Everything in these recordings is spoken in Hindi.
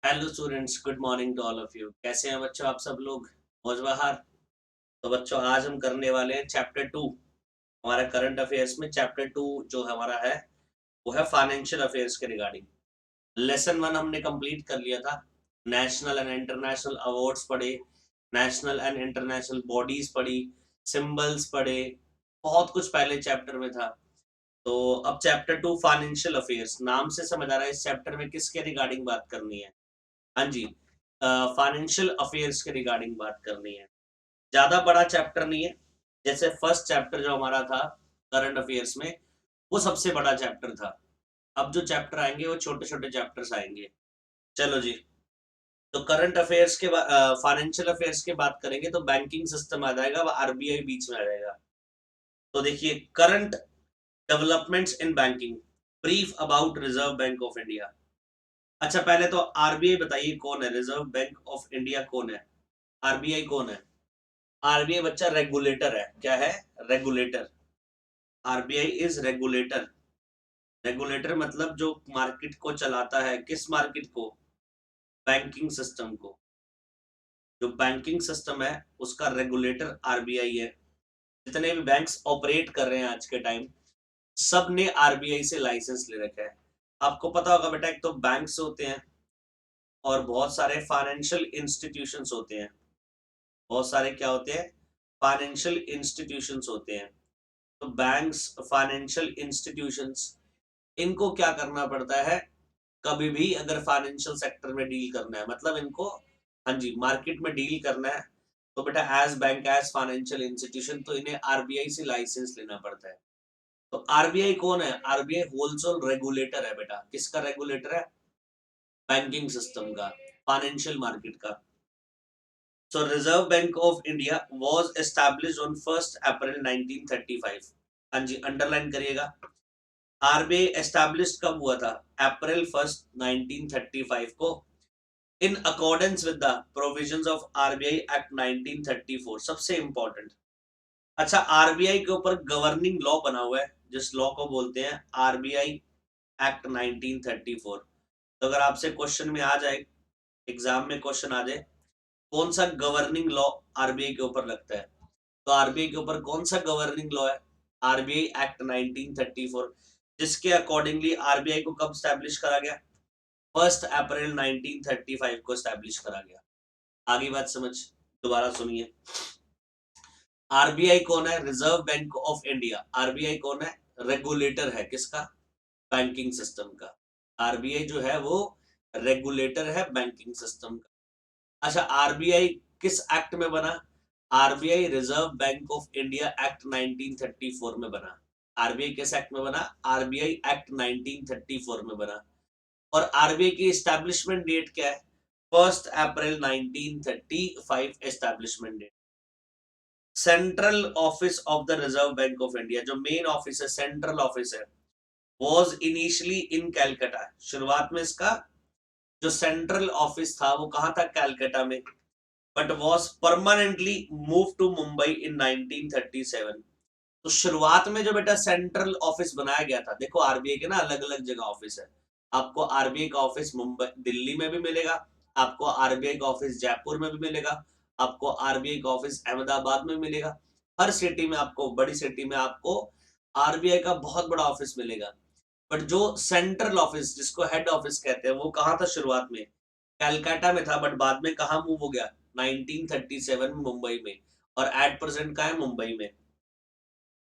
Hello students, good morning to all of you. कैसे हैं बच्चों आप सब लोग? मौज बहार। तो बच्चों, आज हम करने वाले हैं चैप्टर 2। हमारा करंट अफेयर्स में चैप्टर 2 जो हमारा है वो है फाइनेंशियल अफेयर्स के रिगार्डिंग। लेसन 1 हमने कंप्लीट कर लिया था। नेशनल एंड इंटरनेशनल अवार्ड्स पढ़े, नेशनल एंड इंटरनेशनल बॉडीज पढ़ी, सिंबल्स पढ़े, बहुत कुछ पहले चैप्टर में था। तो अब चैप्टर 2 फाइनेंशियल अफेयर्स, नाम से समझ आ रहा है इस चैप्टर में किसके रिगार्डिंग बात करनी है। हाँ जी, फाइनेंशियल अफेयर्स के रिगार्डिंग बात करनी है। ज्यादा बड़ा चैप्टर नहीं है। जैसे फर्स्ट चैप्टर जो हमारा था करंट अफेयर्स में, वो सबसे बड़ा चैप्टर था। अब जो चैप्टर आएंगे वो छोटे छोटे चैप्टर्स आएंगे। चलो जी। तो करंट अफेयर्स के फाइनेंशियल अफेयर्स की बात करेंगे तो बैंकिंग सिस्टम आ जाएगा, आरबीआई बीच में आ जाएगा। तो देखिए, current developments in banking, brief about reserve Bank of India. अच्छा, पहले तो आरबीआई बताइए कौन है, रिजर्व बैंक ऑफ इंडिया कौन है, आरबीआई कौन है? आरबीआई बच्चा रेगुलेटर है। क्या है? Regulator. RBI is regulator. Regulator मतलब जो मार्केट को चलाता है। किस मार्केट को? बैंकिंग सिस्टम को। जो बैंकिंग सिस्टम है उसका रेगुलेटर आरबीआई है। जितने भी बैंक्स ऑपरेट कर रहे हैं आज के टाइम, सब ने आरबीआई से लाइसेंस ले रखा है। आपको पता होगा बेटा, एक तो बैंक्स होते हैं और बहुत सारे फाइनेंशियल इंस्टीट्यूशंस होते हैं। बहुत सारे क्या होते हैं? फाइनेंशियल इंस्टीट्यूशंस होते हैं। तो बैंक्स, फाइनेंशियल इंस्टीट्यूशंस, इनको क्या करना पड़ता है? कभी भी अगर फाइनेंशियल सेक्टर में डील करना है, मतलब इनको, हाँ जी, मार्केट में डील करना है, तो बेटा as bank, as financial institution, तो इन्हें आरबीआई से लाइसेंस लेना पड़ता है। तो आरबीआई कौन है? आरबीआई होलसेल रेगुलेटर है बेटा। किसका रेगुलेटर है? बैंकिंग सिस्टम का, फाइनेंशियल मार्केट का। So Reserve Bank of India was established on 1 April 1935। हाँ जी, अंडरलाइन करिएगा। आरबीआई एस्टैब्लिश कब हुआ था? अप्रैल 1 1935 को, in accordance with the provisions of RBI act 1934। सबसे इंपॉर्टेंट। अच्छा, आरबीआई के ऊपर गवर्निंग लॉ बना हुआ है, जिस लॉ को बोलते हैं आरबीआई एक्ट 1934। तो अगर आपसे क्वेश्चन में आ जाए, एग्जाम में क्वेश्चन आ जाए, कौन सा गवर्निंग लॉ आरबीआई के ऊपर लगता है, तो आरबीआई के ऊपर कौन सा गवर्निंग लॉ है? आरबीआई एक्ट 1934, जिसके अकॉर्डिंगली आरबीआई को कब स्टैब्लिश करा गया? 1 अप्रैल 1935 को स्टैब्लिश करा गया। आगे बात समझ, दोबारा सुनिए। आरबीआई कौन है? Reserve Bank of India. RBI कौन है? रेगुलेटर है। किसका? बैंकिंग सिस्टम का। आरबीआई जो है वो रेगुलेटर है बैंकिंग सिस्टम का। अच्छा, आरबीआई किस एक्ट में बना? RBI reserve Bank of India act 1934 में बना। आरबीआई किस एक्ट में बना? आरबीआई एक्ट 1934 में बना। और आरबीआई की एस्टैब्लिशमेंट डेट क्या है? 1 April 1935 establishment date. Central office of the reserve Bank of India, जो मेन ऑफिस है, सेंट्रल ऑफिस है, वॉज इनिशियली इन कैलकाटा। शुरुआत में इसका जो सेंट्रल ऑफिस था वो कहां था? कैलकाटा में। But was permanently move to Mumbai in 1937। तो शुरुआत में जो बेटा सेंट्रल ऑफिस बनाया गया था, देखो आरबीआई के ना अलग अलग जगह ऑफिस है। आपको आरबीआई का ऑफिस मुंबई, दिल्ली में भी मिलेगा। आपको आरबीआई का ऑफिस जयपुर में भी मिलेगा। आपको आरबीआई का ऑफिस अहमदाबाद में मिलेगा। हर सिटी में आपको, बड़ी सिटी में आपको आरबीआई का बहुत बड़ा ऑफिस मिलेगा। बट जो सेंट्रल ऑफिस, जिसको हेड ऑफिस कहते हैं, वो कहाँ था शुरुआत में? कैलकाटा में था। बट बाद में कहाँ मूव हो गया? 1937 में मुंबई में। और एट प्रेजेंट कहाँ है? मुंबई में।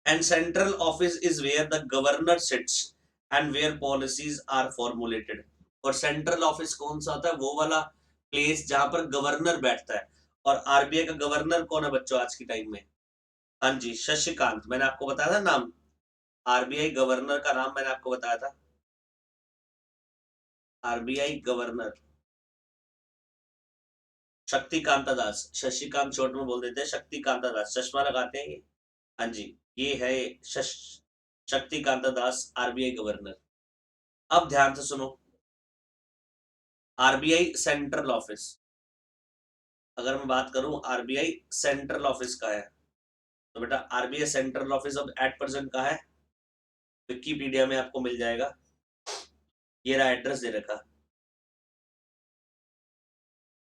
And central office is where the governor sits and where policies are formulated. और सेंट्रल ऑफिस कौन सा होता है? वो वाला प्लेस जहां पर गवर्नर बैठता है। और आरबीआई का गवर्नर कौन है बच्चों आज के टाइम में? हाँ जी, शशिकांत। मैंने आपको बताया था नाम, आरबीआई गवर्नर का नाम मैंने आपको बताया था। आरबीआई गवर्नर शक्तिकांता दास। शशिकांत शॉर्ट में बोल देते हैं शक्तिकांता दास, चश्मा लगाते हैं ये। हाँ जी, ये है शश शक्तिकांता दास, आरबीआई गवर्नर। अब ध्यान से सुनो। आरबीआई सेंट्रल ऑफिस, अगर मैं बात करूं आरबीआई सेंट्रल ऑफिस का है, तो बेटा आरबीआई सेंट्रल ऑफिस अब एट प्रेजेंट का है, विकीपीडिया में आपको मिल जाएगा। ये रहा एड्रेस दे रखा।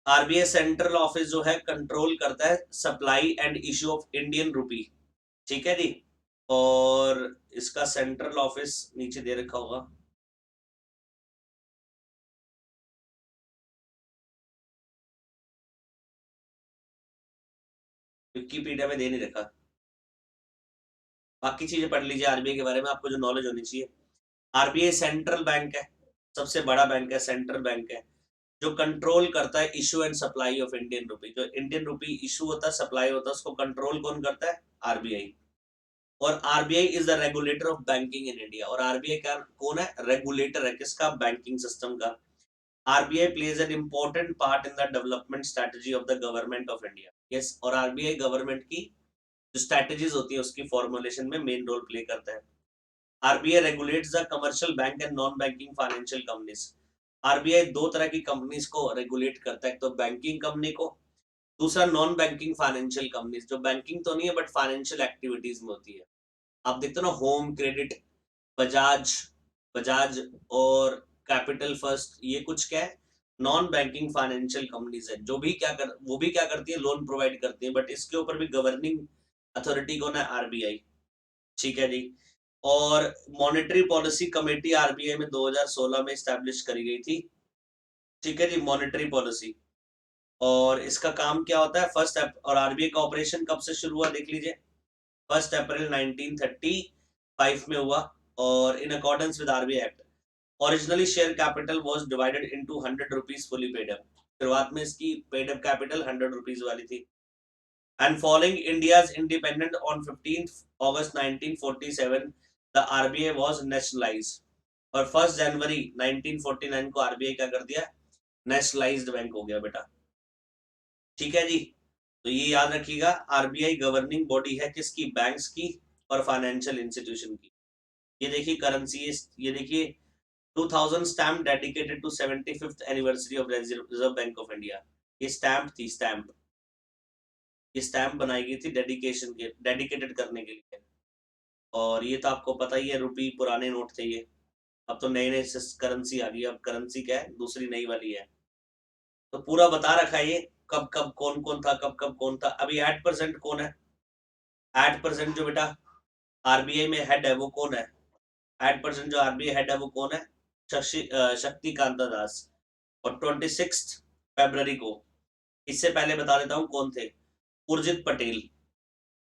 आरबीआई सेंट्रल ऑफिस जो है कंट्रोल करता है supply and issue of Indian rupee, ठीक है जी। और इसका सेंट्रल ऑफिस नीचे दे रखा होगा, विकिपीडिया में दे नहीं रखा, बाकी चीजें पढ़ लीजिए आरबीआई के बारे में, आपको जो नॉलेज होनी चाहिए। आरबीआई सेंट्रल बैंक है, सबसे बड़ा बैंक है, सेंट्रल बैंक है, जो कंट्रोल करता है issue and supply of Indian rupee. जो इंडियन रुपी इशू होता है, सप्लाई होता है, उसको कंट्रोल कौन करता है? आरबीआई। और RBI is the regulator of banking in India. और आरबीआई का कौन है? रेगुलेटर है किसका? बैंकिंग सिस्टम का। RBI plays an important part in the development strategy of the government of India. Yes, और आरबीआई गवर्नमेंट की जो स्ट्रेटजीज होती है उसकी फॉर्मुलेशन में मेन रोल प्ले करता है। RBI regulates the commercial bank and non banking financial companies. RBI दो तरह की कंपनीज को रेगुलेट करता है, तो बैंकिंग कंपनी को, दूसरा नॉन बैंकिंग फाइनेंशियल कंपनीज, जो बैंकिंग तो नहीं है बट फाइनेंशियल एक्टिविटीज में होती है। आप देखते हो ना, होम क्रेडिट, बजाज, बजाज और कैपिटल फर्स्ट, ये कुछ क्या है? नॉन बैंकिंग फाइनेंशियल कंपनीज है, जो भी वो भी क्या करती है? लोन प्रोवाइड करती है, बट इसके ऊपर भी गवर्निंग अथॉरिटी कौन है? आरबीआई, ठीक है जी। और मॉनेटरी पॉलिसी कमेटी आरबीआई में 2016 में स्टैब्लिश करी गई थी, ठीक है जी, मॉनेटरी पॉलिसी। और इसका काम क्या होता है? और आरबीआई का ऑपरेशन कब से शुरू हुआ देख लीजिए, 1 अप्रैल 1935 में हुआ। और इन accordance with RBI act, originally share capital was divided into 100 rupees fully paid up. शुरुआत में इसकी पेड अप कैपिटल 100 रुपीज वाली थी। And following India's independent on 15 August 1947 the RBI was nationalised. और 1 जनवरी 1949 को आरबीआई क्या कर दिया? नेशनलाइज्ड बैंक हो गया बेटा, ठीक है जी। तो ये याद रखिएगा, आरबीआई गवर्निंग बॉडी है किसकी? बैंक्स की और फाइनेंशियल इंस्टीट्यूशन की। ये देखिए करेंसी, ये देखिए 2000 stamp dedicated to 75th anniversary of Reserve Bank of India. ये स्टैम्प थी, स्टैम्प, ये स्टैम्प बनाई गई थी डेडिकेशन के, डेडिकेटेड करने के लिए। और ये तो आपको पता ही है, रुपी पुराने नोट थे ये, अब तो नई नई करेंसी आ गई, अब करेंसी क्या है? दूसरी नई वाली है। तो पूरा बता रखा है ये, कब कब कौन कौन था, कब कब कौन था। अभी 8% कौन है? 8% जो बेटा आरबीआई में हेड है वो कौन है? 8% जो आरबीआई हेड है वो कौन है? शक्तिकांता दास। और 26 फरवरी को, इससे पहले बता देता हूँ कौन थे, उर्जित पटेल।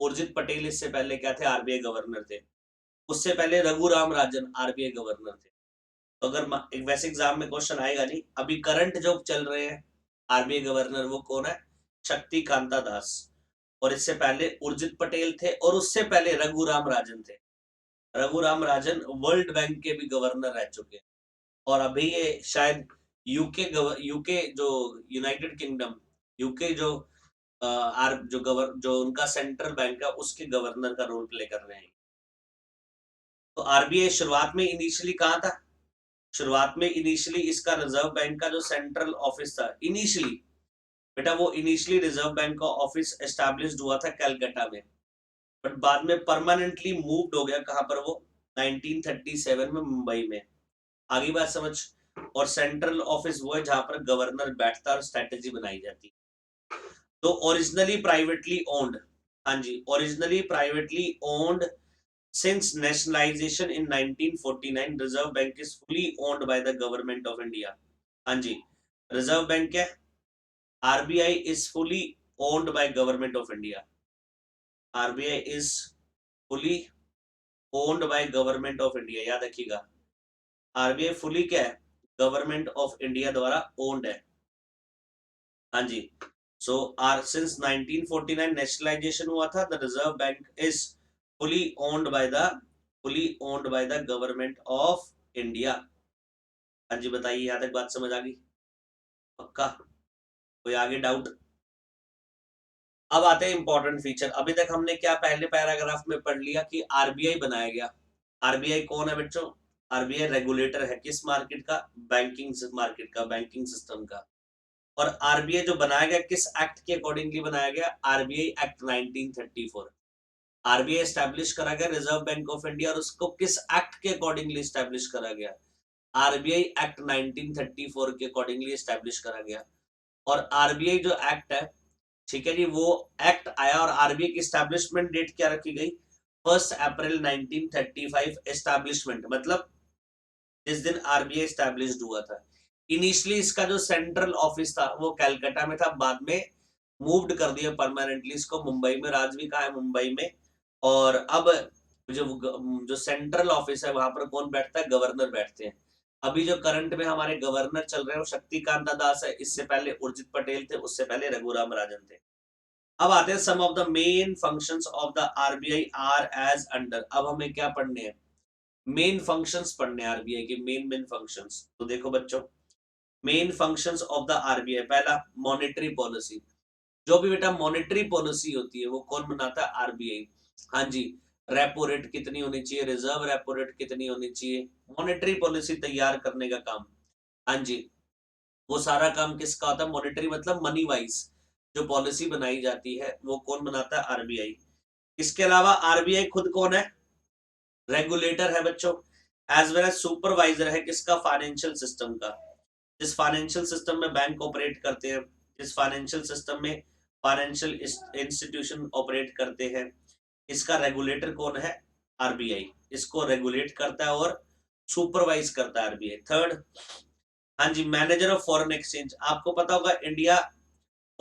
उर्जित पटेल इससे पहले क्या थे? आरबीआई गवर्नर थे। उससे पहले रघुराम राजन आरबीआई गवर्नर थे। तो अगर एक वैसे एग्जाम में क्वेश्चन आएगा नहीं, अभी करंट जो चल रहे हैं आरबीआई गवर्नर वो कौन है? शक्तिकांता दास। और इससे पहले उर्जित पटेल थे, और उससे पहले रघुराम राजन थे। रघुराम राजन वर्ल्ड बैंक के भी गवर्नर रह चुके हैं। और अभी ये शायद यूके जो यूनाइटेड किंगडम, यूके जो जो उनका सेंट्रल बैंक है उसके गवर्नर का रोल प्ले कर रहे हैं। तो आरबीआई शुरुआत में इनिशियली कहाँ था? शुरुआत में इनिशियली इसका रिजर्व बैंक का जो सेंट्रल ऑफिस था इनिशियली, बेटा वो इनिशियली रिजर्व बैंक का ऑफिस एस्टैब्लिश्ड हुआ था कलकत्ता में, बट बाद में परमानेंटली मूव्ड हो गया कहां पर? वो 1937 में मुंबई में। आगे बात समझ। और सेंट्रल ऑफिस वो है जहां पर गवर्नर बैठता है और स्ट्रेटेजी बनाई जाती है। तो ओरिजिनली प्राइवेटली ओन्ड, हाँ जी, originally privately owned since nationalisation in 1949, reserve bank is fully owned by the government of India. हाँ जी, रिजर्व बैंक है, RBI is fully owned by government of India. RBI is fully owned by government of India, याद रखिएगा। आरबीआई फुली क्या है? गवर्नमेंट ऑफ इंडिया द्वारा ओन्ड है, हाँ जी। सो आर सिंस 1949 नेशनलाइजेशन हुआ था, the reserve bank is fully owned by the government of India. हाँ जी, बताइए, यहाँ तक बात समझ आ गई? पक्का? कोई आगे डाउट? अब आते हैं इंपॉर्टेंट फीचर। अभी तक हमने क्या पहले पैराग्राफ में पढ़ लिया कि आरबीआई बनाया गया। आरबीआई कौन है बच्चों? आरबीआई रेगुलेटर है किस मार्केट का? बैंकिंग मार्केट का, बैंकिंग सिस्टम का। और आरबीआई जो बनाया गया किस एक्ट के अकॉर्डिंगली बनाया गया? RBI act 1934। आरबीआई स्टैब्लिश करा गया रिजर्व बैंक ऑफ इंडिया, और उसको किस एक्ट के अकॉर्डिंगली स्टैब्लिश करा गया? आरबीआई एक्ट 1934 के अकॉर्डिंगली स्टैब्लिश करा गया। और आरबीआई जो एक्ट है, ठीक है जी, वो एक्ट आया और आरबीआई की स्टैब्लिशमेंट डेट क्या रखी गई, 1 अप्रैल 1935 एस्टैब्लिशमेंट, मतलब जिस दिन आरबीआई स्टैब्लिश्ड हुआ था। इनिशियली इसका जो सेंट्रल ऑफिस था वो कलकत्ता में था, बाद में मूव्ड कर दिया परमानेंटली इसको मुंबई में, राज भी कहा है मुंबई में। और अब जो जो सेंट्रल ऑफिस है वहां पर कौन बैठता है, गवर्नर बैठते हैं। अभी जो करंट में हमारे गवर्नर चल रहे हैं वो शक्तिकांता दास है, इससे पहले उर्जित पटेल थे, उससे पहले रघुराम राजन थे। अब आते हैं some of the main functions of the RBI are as under. अब हमें क्या पढ़ने हैं, मेन फंक्शंस पढ़ने हैं आरबीआई के, मेन फंक्शंस। तो देखो बच्चों, main functions of the RBI, पहला मॉनेटरी पॉलिसी। जो भी बेटा मॉनेटरी पॉलिसी होती है वो कौन बनाता है, आरबीआई। हाँ जी, रेपो रेट कितनी होनी चाहिए, रिजर्व रेपो रेट कितनी होनी चाहिए, मॉनेटरी पॉलिसी तैयार करने का काम। हाँ जी, वो सारा काम किसका होता है, मॉनेटरी मतलब मनी वाइज जो पॉलिसी बनाई जाती है वो कौन बनाता है, आरबीआई। इसके अलावा आरबीआई खुद कौन है, रेगुलेटर है बच्चों, एज वेल एज सुपरवाइजर है किसका, फाइनेंशियल सिस्टम का। जिस फाइनेंशियल सिस्टम में बैंक ऑपरेट करते हैं, जिस फाइनेंशियल सिस्टम में फाइनेंशियल इंस्टीट्यूशन ऑपरेट करते हैं, इसका रेगुलेटर कौन है, आरबीआई। इसको रेगुलेट करता है और सुपरवाइज करता है आरबीआई। थर्ड, हाँ जी, मैनेजर ऑफ फॉरेन एक्सचेंज। आपको पता होगा इंडिया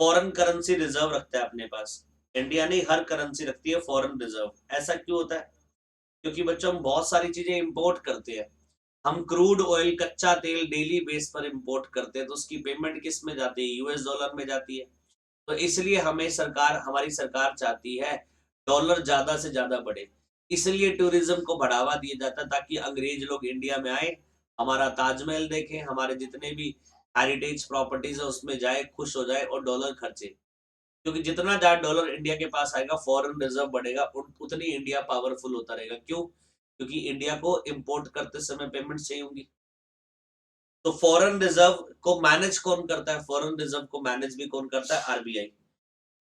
फॉरेन करेंसी रिजर्व रखता है अपने पास। इंडिया नहीं, हर करेंसी रखती है फॉरेन रिजर्व। ऐसा क्यों होता है, क्योंकि बच्चों हम बहुत सारी चीजें इंपोर्ट करते हैं। हम क्रूड ऑयल, कच्चा तेल डेली बेस पर इंपोर्ट करते हैं, तो उसकी पेमेंट किस में जाती है, यूएस डॉलर में जाती है। तो इसलिए हमें सरकार, हमारी सरकार चाहती है डॉलर ज्यादा से ज्यादा बढ़े। इसलिए टूरिज्म को बढ़ावा दिया जाता है ताकि अंग्रेज लोग इंडिया में आए, हमारा ताजमहल देखें, हमारे जितने भी हेरिटेज प्रॉपर्टीज है उसमें जाए, खुश हो जाए और डॉलर खर्चे। क्योंकि जितना ज्यादा डॉलर इंडिया के पास आएगा, फॉरेन रिजर्व बढ़ेगा, उतनी इंडिया पावरफुल होता रहेगा। क्यों, क्योंकि इंडिया को इंपोर्ट करते समय पेमेंट चाहिए होंगी। तो फॉरेन रिजर्व को मैनेज कौन करता है, फॉरेन रिजर्व को मैनेज भी कौन करता है, आरबीआई।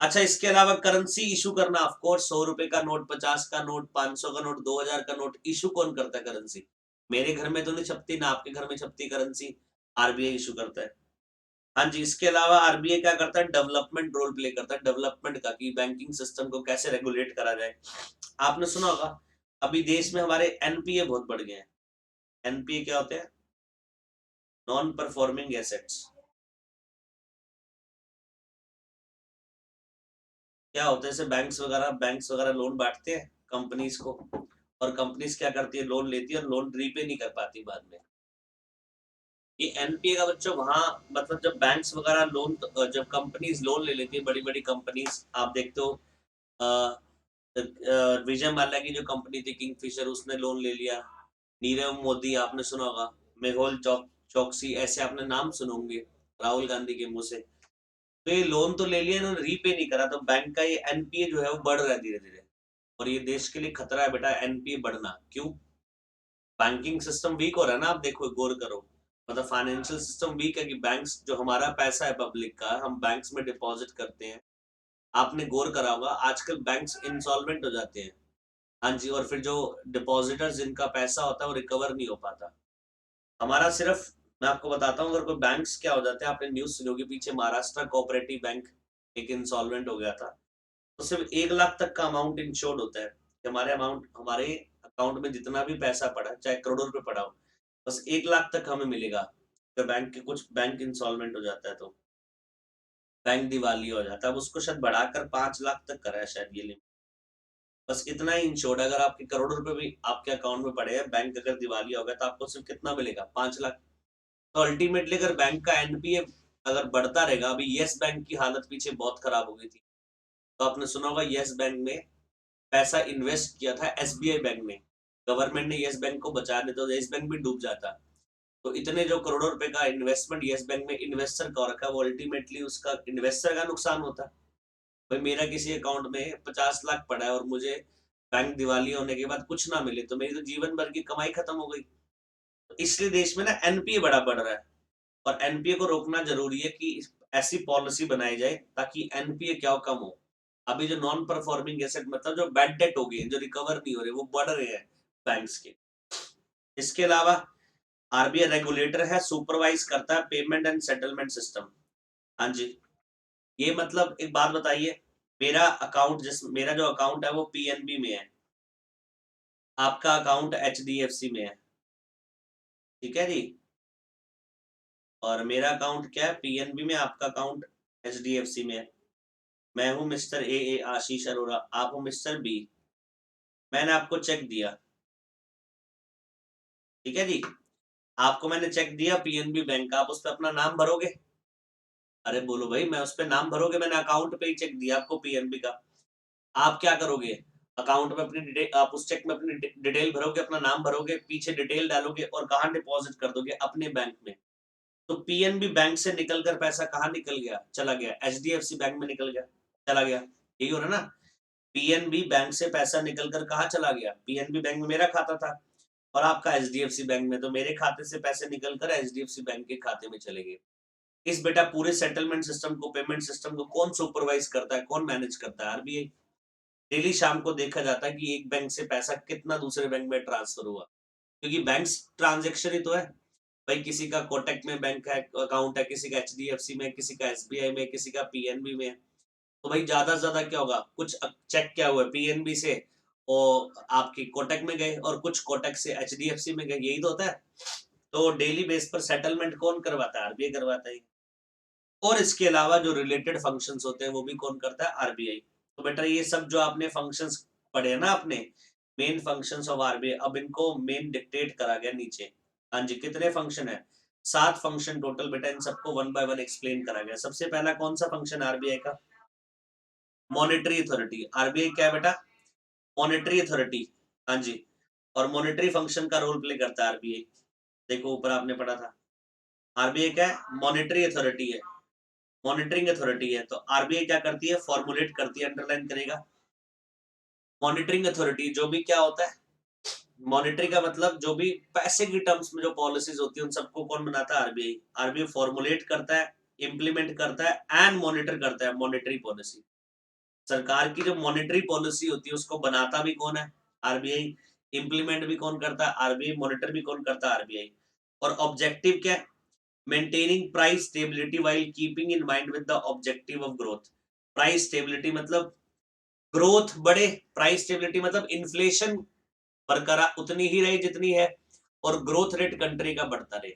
अच्छा, इसके अलावा करेंसी इशू करना, ऑफ कोर्स 100 रुपए का नोट, 50 का नोट, 500 का नोट, 2000 का नोट इशू कौन करता है, करेंसी। मेरे घर में तो नहीं छपती, ना आपके घर में छपती करेंसी, आरबीआई इशू करता है। हाँ जी, इसके अलावा आरबीआई क्या करता है, डेवलपमेंट रोल प्ले करता है, डेवलपमेंट का, कि बैंकिंग सिस्टम को कैसे रेगुलेट करा जाए। आपने सुना होगा अभी देश में हमारे एनपीए बहुत बढ़ गए हैं। एनपीए क्या होते हैं, नॉन परफॉर्मिंग एसेट्स। क्या होता है, जैसे बैंक्स वगैरह लोन बांटते हैं कंपनीज को, और कंपनीज क्या करती है, लोन लेती है और लोन रीपे नहीं कर पाती बाद में। ये एनपीए का बच्चों वहां, मतलब जब बैंक्स वगैरह लोन, जब कंपनीज लोन ले लेती है, बड़ी बड़ी कंपनीज, आप देखते हो विजय माल्या की जो कंपनी थी किंगफिशर, उसने लोन ले लिया। नीरव मोदी आपने सुना होगा, मेहुल चौकसी, ऐसे आपने नाम सुने होंगे राहुल गांधी के मुंह से। तो ये लोन तो ले लिया, इन्होंने रीपे नहीं करा, तो बैंक का ये एनपीए जो है वो बढ़ रहा है धीरे धीरे। और ये देश के लिए खतरा है बेटा, एनपीए बढ़ना। क्यों, बैंकिंग सिस्टम वीक हो रहा है ना, आप देखो गौर करो। मतलब फाइनेंशियल सिस्टम वीक है कि बैंक्स, जो हमारा पैसा है पब्लिक का, हम बैंक्स में डिपॉजिट करते हैं। आपने गौर करा होगा आजकल बैंक्स इंसॉल्वेंट हो जाते हैं। हाँ जी, और फिर जो डिपॉजिटर्स जिनका पैसा होता है वो रिकवर नहीं हो पाता। हमारा सिर्फ, मैं आपको बताता हूँ, अगर कोई बैंक्स क्या हो जाते हैं, आपने न्यूज सुनी होगी पीछे, महाराष्ट्र कोऑपरेटिव बैंक एक इंसॉल्वेंट हो गया था। तो सिर्फ 1 लाख तक का अमाउंट इंश्योर्ड होता है कि हमारे अकाउंट में जितना भी पैसा पड़ा, चाहे करोड़ों रुपए पड़ा हो, बस 1 लाख तक हमें मिलेगा। अगर कुछ बैंक इंसॉल्वेंट हो जाता है तो बैंक दिवालिया हो जाता है, अब उसको शायद बढ़ाकर 5 लाख तक करा है शायद ये लिमिट। बस इतना ही इंश्योर्ड, अगर आपके करोड़ों रुपए भी आपके अकाउंट में पड़े हैं, बैंक अगर दिवालिया हो गया तो आपको सिर्फ कितना मिलेगा, 5 लाख। तो अल्टीमेटली अगर बैंक का एनपीए अगर बढ़ता रहेगा, अभी येस बैंक की हालत पीछे बहुत खराब हो गई थी। तो आपने सुना होगा येस बैंक में पैसा इन्वेस्ट किया था एसबीआई बैंक में, गवर्नमेंट ने येस बैंक को बचा दिया तो येस बैंक भी डूब जाता। तो इतने जो करोड़ों रुपए का इन्वेस्टमेंट येस बैंक में इन्वेस्टर का रखा, वो अल्टीमेटली उसका इन्वेस्टर का नुकसान होता है। भाई मेरा किसी अकाउंट में 50 लाख पड़ा है और मुझे बैंक दिवालिया होने के बाद कुछ ना मिले, तो मेरी तो जीवन भर की कमाई खत्म हो गई। तो इसलिए देश में ना एनपीए बड़ा बढ़ रहा है, और एनपीए को रोकना जरूरी है कि ऐसी पॉलिसी बनाई जाए ताकि एनपीए क्या हो, कम हो। अभी जो नॉन परफॉर्मिंग एसेट, मतलब जो बैड डेट हो गई है, जो रिकवर नहीं हो रहे, वो बढ़ रहे हैं बैंक्स के। इसके अलावा आरबीआई रेगुलेटर है, सुपरवाइज करता है पेमेंट एंड सेटलमेंट सिस्टम। हाँ जी, ये मतलब एक बात बताइए, मेरा जो अकाउंट है वो पीएनबी में है, आपका अकाउंट एचडीएफसी में है, ठीक है जी। और मेरा अकाउंट क्या है, पीएनबी में, आपका अकाउंट एचडीएफसी में है। मैं हूँ मिस्टर ए आशीष अरोड़ा, आप हो मिस्टर बी। मैंने आपको चेक दिया, ठीक है जी। आपको मैंने चेक दिया पीएनबी बैंक का, आप उस पर अपना नाम भरोगे? अरे बोलो भाई, मैं उस पर नाम भरोगे? मैंने अकाउंट पे ही चेक दिया आपको पीएनबी का। आप क्या करोगे, अकाउंट में अपनी डिटेल, आप उस चेक में अपनी डिटेल भरोगे, अपना नाम भरोगे, पीछे डिटेल डालोगे और कहाँ डिपॉजिट कर दोगे? अपने बैंक में। तो पीएनबी बैंक से निकलकर पैसा कहाँ निकल गया, चला गया? एचडीएफसी बैंक में निकल गया, चला गया। यही हो रहा ना, पीएनबी बैंक से पैसा निकलकर कहाँ चला गया? पीएनबी बैंक में मेरा खाता था और आपका एचडीएफसी बैंक में, तो मेरे खाते से पैसे निकलकर एचडीएफसी बैंक के खाते में चले गए। इस बेटा पूरे सेटलमेंट सिस्टम को, पेमेंट सिस्टम को कौन सुपरवाइज करता है, कौन मैनेज करता है? आरबीआई। डेली शाम को देखा जाता है कि एक बैंक से पैसा कितना दूसरे बैंक में ट्रांसफर हुआ, क्योंकि बैंक ट्रांजेक्शन ही तो है भाई। किसी का कोटक में बैंक है, अकाउंट है, किसी का एचडीएफसी में, किसी का एसबीआई में, किसी का पीएनबी में। तो भाई ज्यादा से ज्यादा क्या होगा, कुछ चेक क्या हुआ पीएनबी से और आपकी कोटक में गए, और कुछ कोटक से एचडीएफसी में गए, यही तो होता है। तो डेली बेस पर सेटलमेंट कौन करवाता है? आरबीआई करवाता है। और इसके अलावा जो रिलेटेड फंक्शंस होते हैं वो भी कौन करता है? आरबीआई। तो बेटा ये सब जो आपने फंक्शंस पढ़े ना, अपने मेन फंक्शंस ऑफ आरबीआई, अब इनको मेन डिक्टेट करा गया नीचे। हाँ जी, कितने फंक्शन है? 7 फंक्शन टोटल बेटा, इन सबको वन बाय वन एक्सप्लेन करा गया। सबसे पहला कौन सा फंक्शन आरबीआई का? Monetary authority. आरबीआई क्या है बेटा? Monetary authority. हाँ जी, और मॉनेटरी फंक्शन का रोल प्ले करता है आरबीआई। देखो ऊपर आपने पढ़ा था, आरबीआई क्या है? मॉनेटरी अथॉरिटी है, मॉनिटरिंग अथॉरिटी है। तो आरबीआई क्या करती है? फॉर्मुलेट करती है, अंडरलाइन करेगा। मॉनिटरिंग अथॉरिटी जो भी क्या होता है, मॉनिटरिंग का मतलब जो भी पैसे की टर्म्स में जो पॉलिसीज होती है उन सबको कौन बनाता है? आरबीआई। आरबीआई फॉर्मुलेट करता है, इंप्लीमेंट करता है एंड मॉनिटर करता है मॉनिटरी पॉलिसी। सरकार की जो मॉनिटरी पॉलिसी होती है उसको बनाता भी कौन है? आरबीआई। इंप्लीमेंट भी कौन करता है? आरबीआई। मॉनिटर भी कौन करता है? आरबीआई। और ऑब्जेक्टिव क्या है? Maintaining price stability while keeping in mind with the objective of growth. Price stability मतलब ग्रोथ बढ़े, प्राइस स्टेबिलिटी मतलब इन्फ्लेशन बरकरार उतनी ही रहे जितनी है, और ग्रोथ रेट कंट्री का बढ़ता रहे।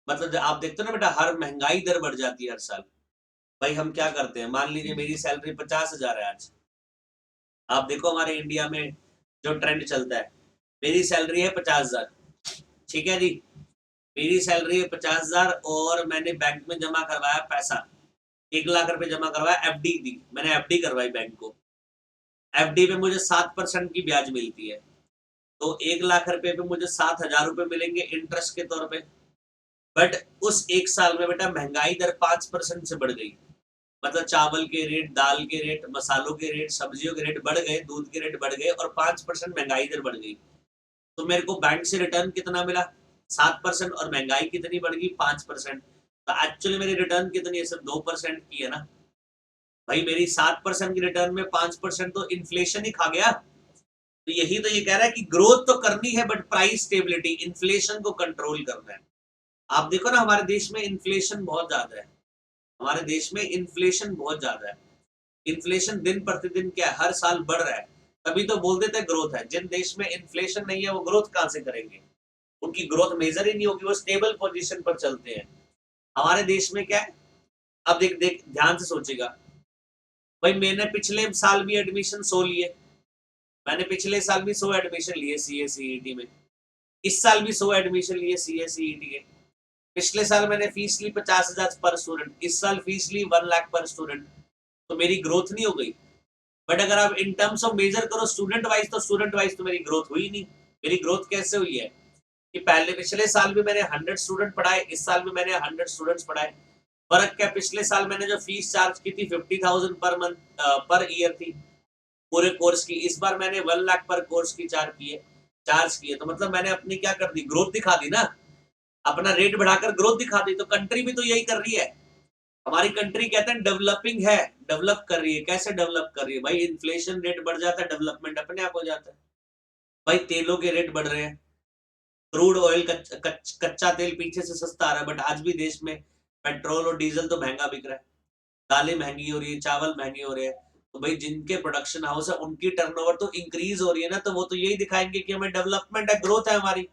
मतलब आप देखते हो ना बेटा, हर महंगाई दर बढ़ जाती है हर साल। भाई हम क्या करते हैं, मान लीजिए मेरी सैलरी 50,000 है आज, आप देखो हमारे इंडिया में जो ट्रेंड चलता है, मेरी सैलरी है 50,000, ठीक है जी। मेरी सैलरी है 50,000 और मैंने बैंक में जमा करवाया पैसा, 1 लाख रुपए जमा करवाया, एफडी दी मैंने, एफडी करवाई बैंक को। एफडी पे मुझे 7% की ब्याज मिलती है, तो 1 लाख रुपए पे मुझे 7,000 रुपए मिलेंगे इंटरेस्ट के तौर पे। बट उस एक साल में बेटा महंगाई दर 5% से बढ़ गई। मतलब चावल के रेट, दाल के रेट, मसालों के रेट, सब्जियों के रेट बढ़ गए, दूध के रेट बढ़ गए और 5% महंगाई दर बढ़ गई। तो मेरे को बैंक से रिटर्न कितना मिला? 7%, और महंगाई कितनी बढ़ गई? 5%। तो एक्चुअली मेरी रिटर्न कितनी है? सिर्फ 2% की है ना भाई। मेरी 7% की रिटर्न में 5% तो इन्फ्लेशन ही खा गया। तो यही तो ये कह रहा है कि ग्रोथ तो करनी है बट प्राइस स्टेबिलिटी, इन्फ्लेशन को कंट्रोल करना है। आप देखो ना हमारे देश में इन्फ्लेशन बहुत ज्यादा है, हमारे देश में इन्फ्लेशन बहुत ज्यादा है। इन्फ्लेशन दिन प्रतिदिन क्या है, हर साल बढ़ रहा है। तभी तो बोल देते हैं ग्रोथ है। जिन देश में इन्फ्लेशन नहीं है वो ग्रोथ कहां से करेंगे? उनकी ग्रोथ मेजर ही नहीं होगी, वो स्टेबल पोजीशन पर चलते हैं। हमारे देश में क्या है, अब देख देख ध्यान से सोचेगा भाई, मैंने पिछले साल भी एडमिशन 100 लिए, मैंने पिछले साल भी 100 एडमिशन लिए सीए सीईटी में, इस साल भी 100 एडमिशन लिए सीए सीईटी के। पिछले साल मैंने फीस ली 50,000 पर स्टूडेंट, इस साल फीस ली 1 लाख पर स्टूडेंट। तो मेरी ग्रोथ नहीं हो गई। बट अगर आप इन टर्म्स ऑफ मेजर करो स्टूडेंट वाइज, तो स्टूडेंट वाइज तो मेरी ग्रोथ हुई नहीं। मेरी ग्रोथ कैसे हुई है कि पहले पिछले साल भी मैंने 100 स्टूडेंट पढ़ाए, इस साल भी मैंने 100 स्टूडेंट्स पढ़ाए। फर्क क्या, पिछले साल मैंने जो फीस चार्ज की थी 50,000 पर मंथ पर ईयर थी पूरे कोर्स की, इस बार मैंने 1 लाख पर कोर्स की चार्ज किए। तो मतलब मैंने अपनी क्या कर दी, ग्रोथ दिखा दी ना, अपना रेट बढ़ाकर ग्रोथ दिखा दी। तो कंट्री भी तो यही कर रही है। हमारी कंट्री कहते हैं डेवलपिंग है, डेवलप कर रही है। कैसे डेवलप कर रही है भाई? इन्फ्लेशन रेट बढ़ जाता है, डेवलपमेंट अपने आप हो जाता है। भाई तेलों के रेट बढ़ रहे हैं, क्रूड ऑयल कच्चा तेल पीछे से सस्ता आ रहा है, बट आज भी देश में पेट्रोल और डीजल तो महंगा बिक रहा है। दालें महंगी हो रही है, चावल महंगे हो रहे हैं, तो भाई जिनके प्रोडक्शन हाउस है उनकी टर्नओवर तो इंक्रीज हो रही है ना, तो वो तो यही दिखाएंगे कि हमें डेवलपमेंट है, ग्रोथ है हमारी।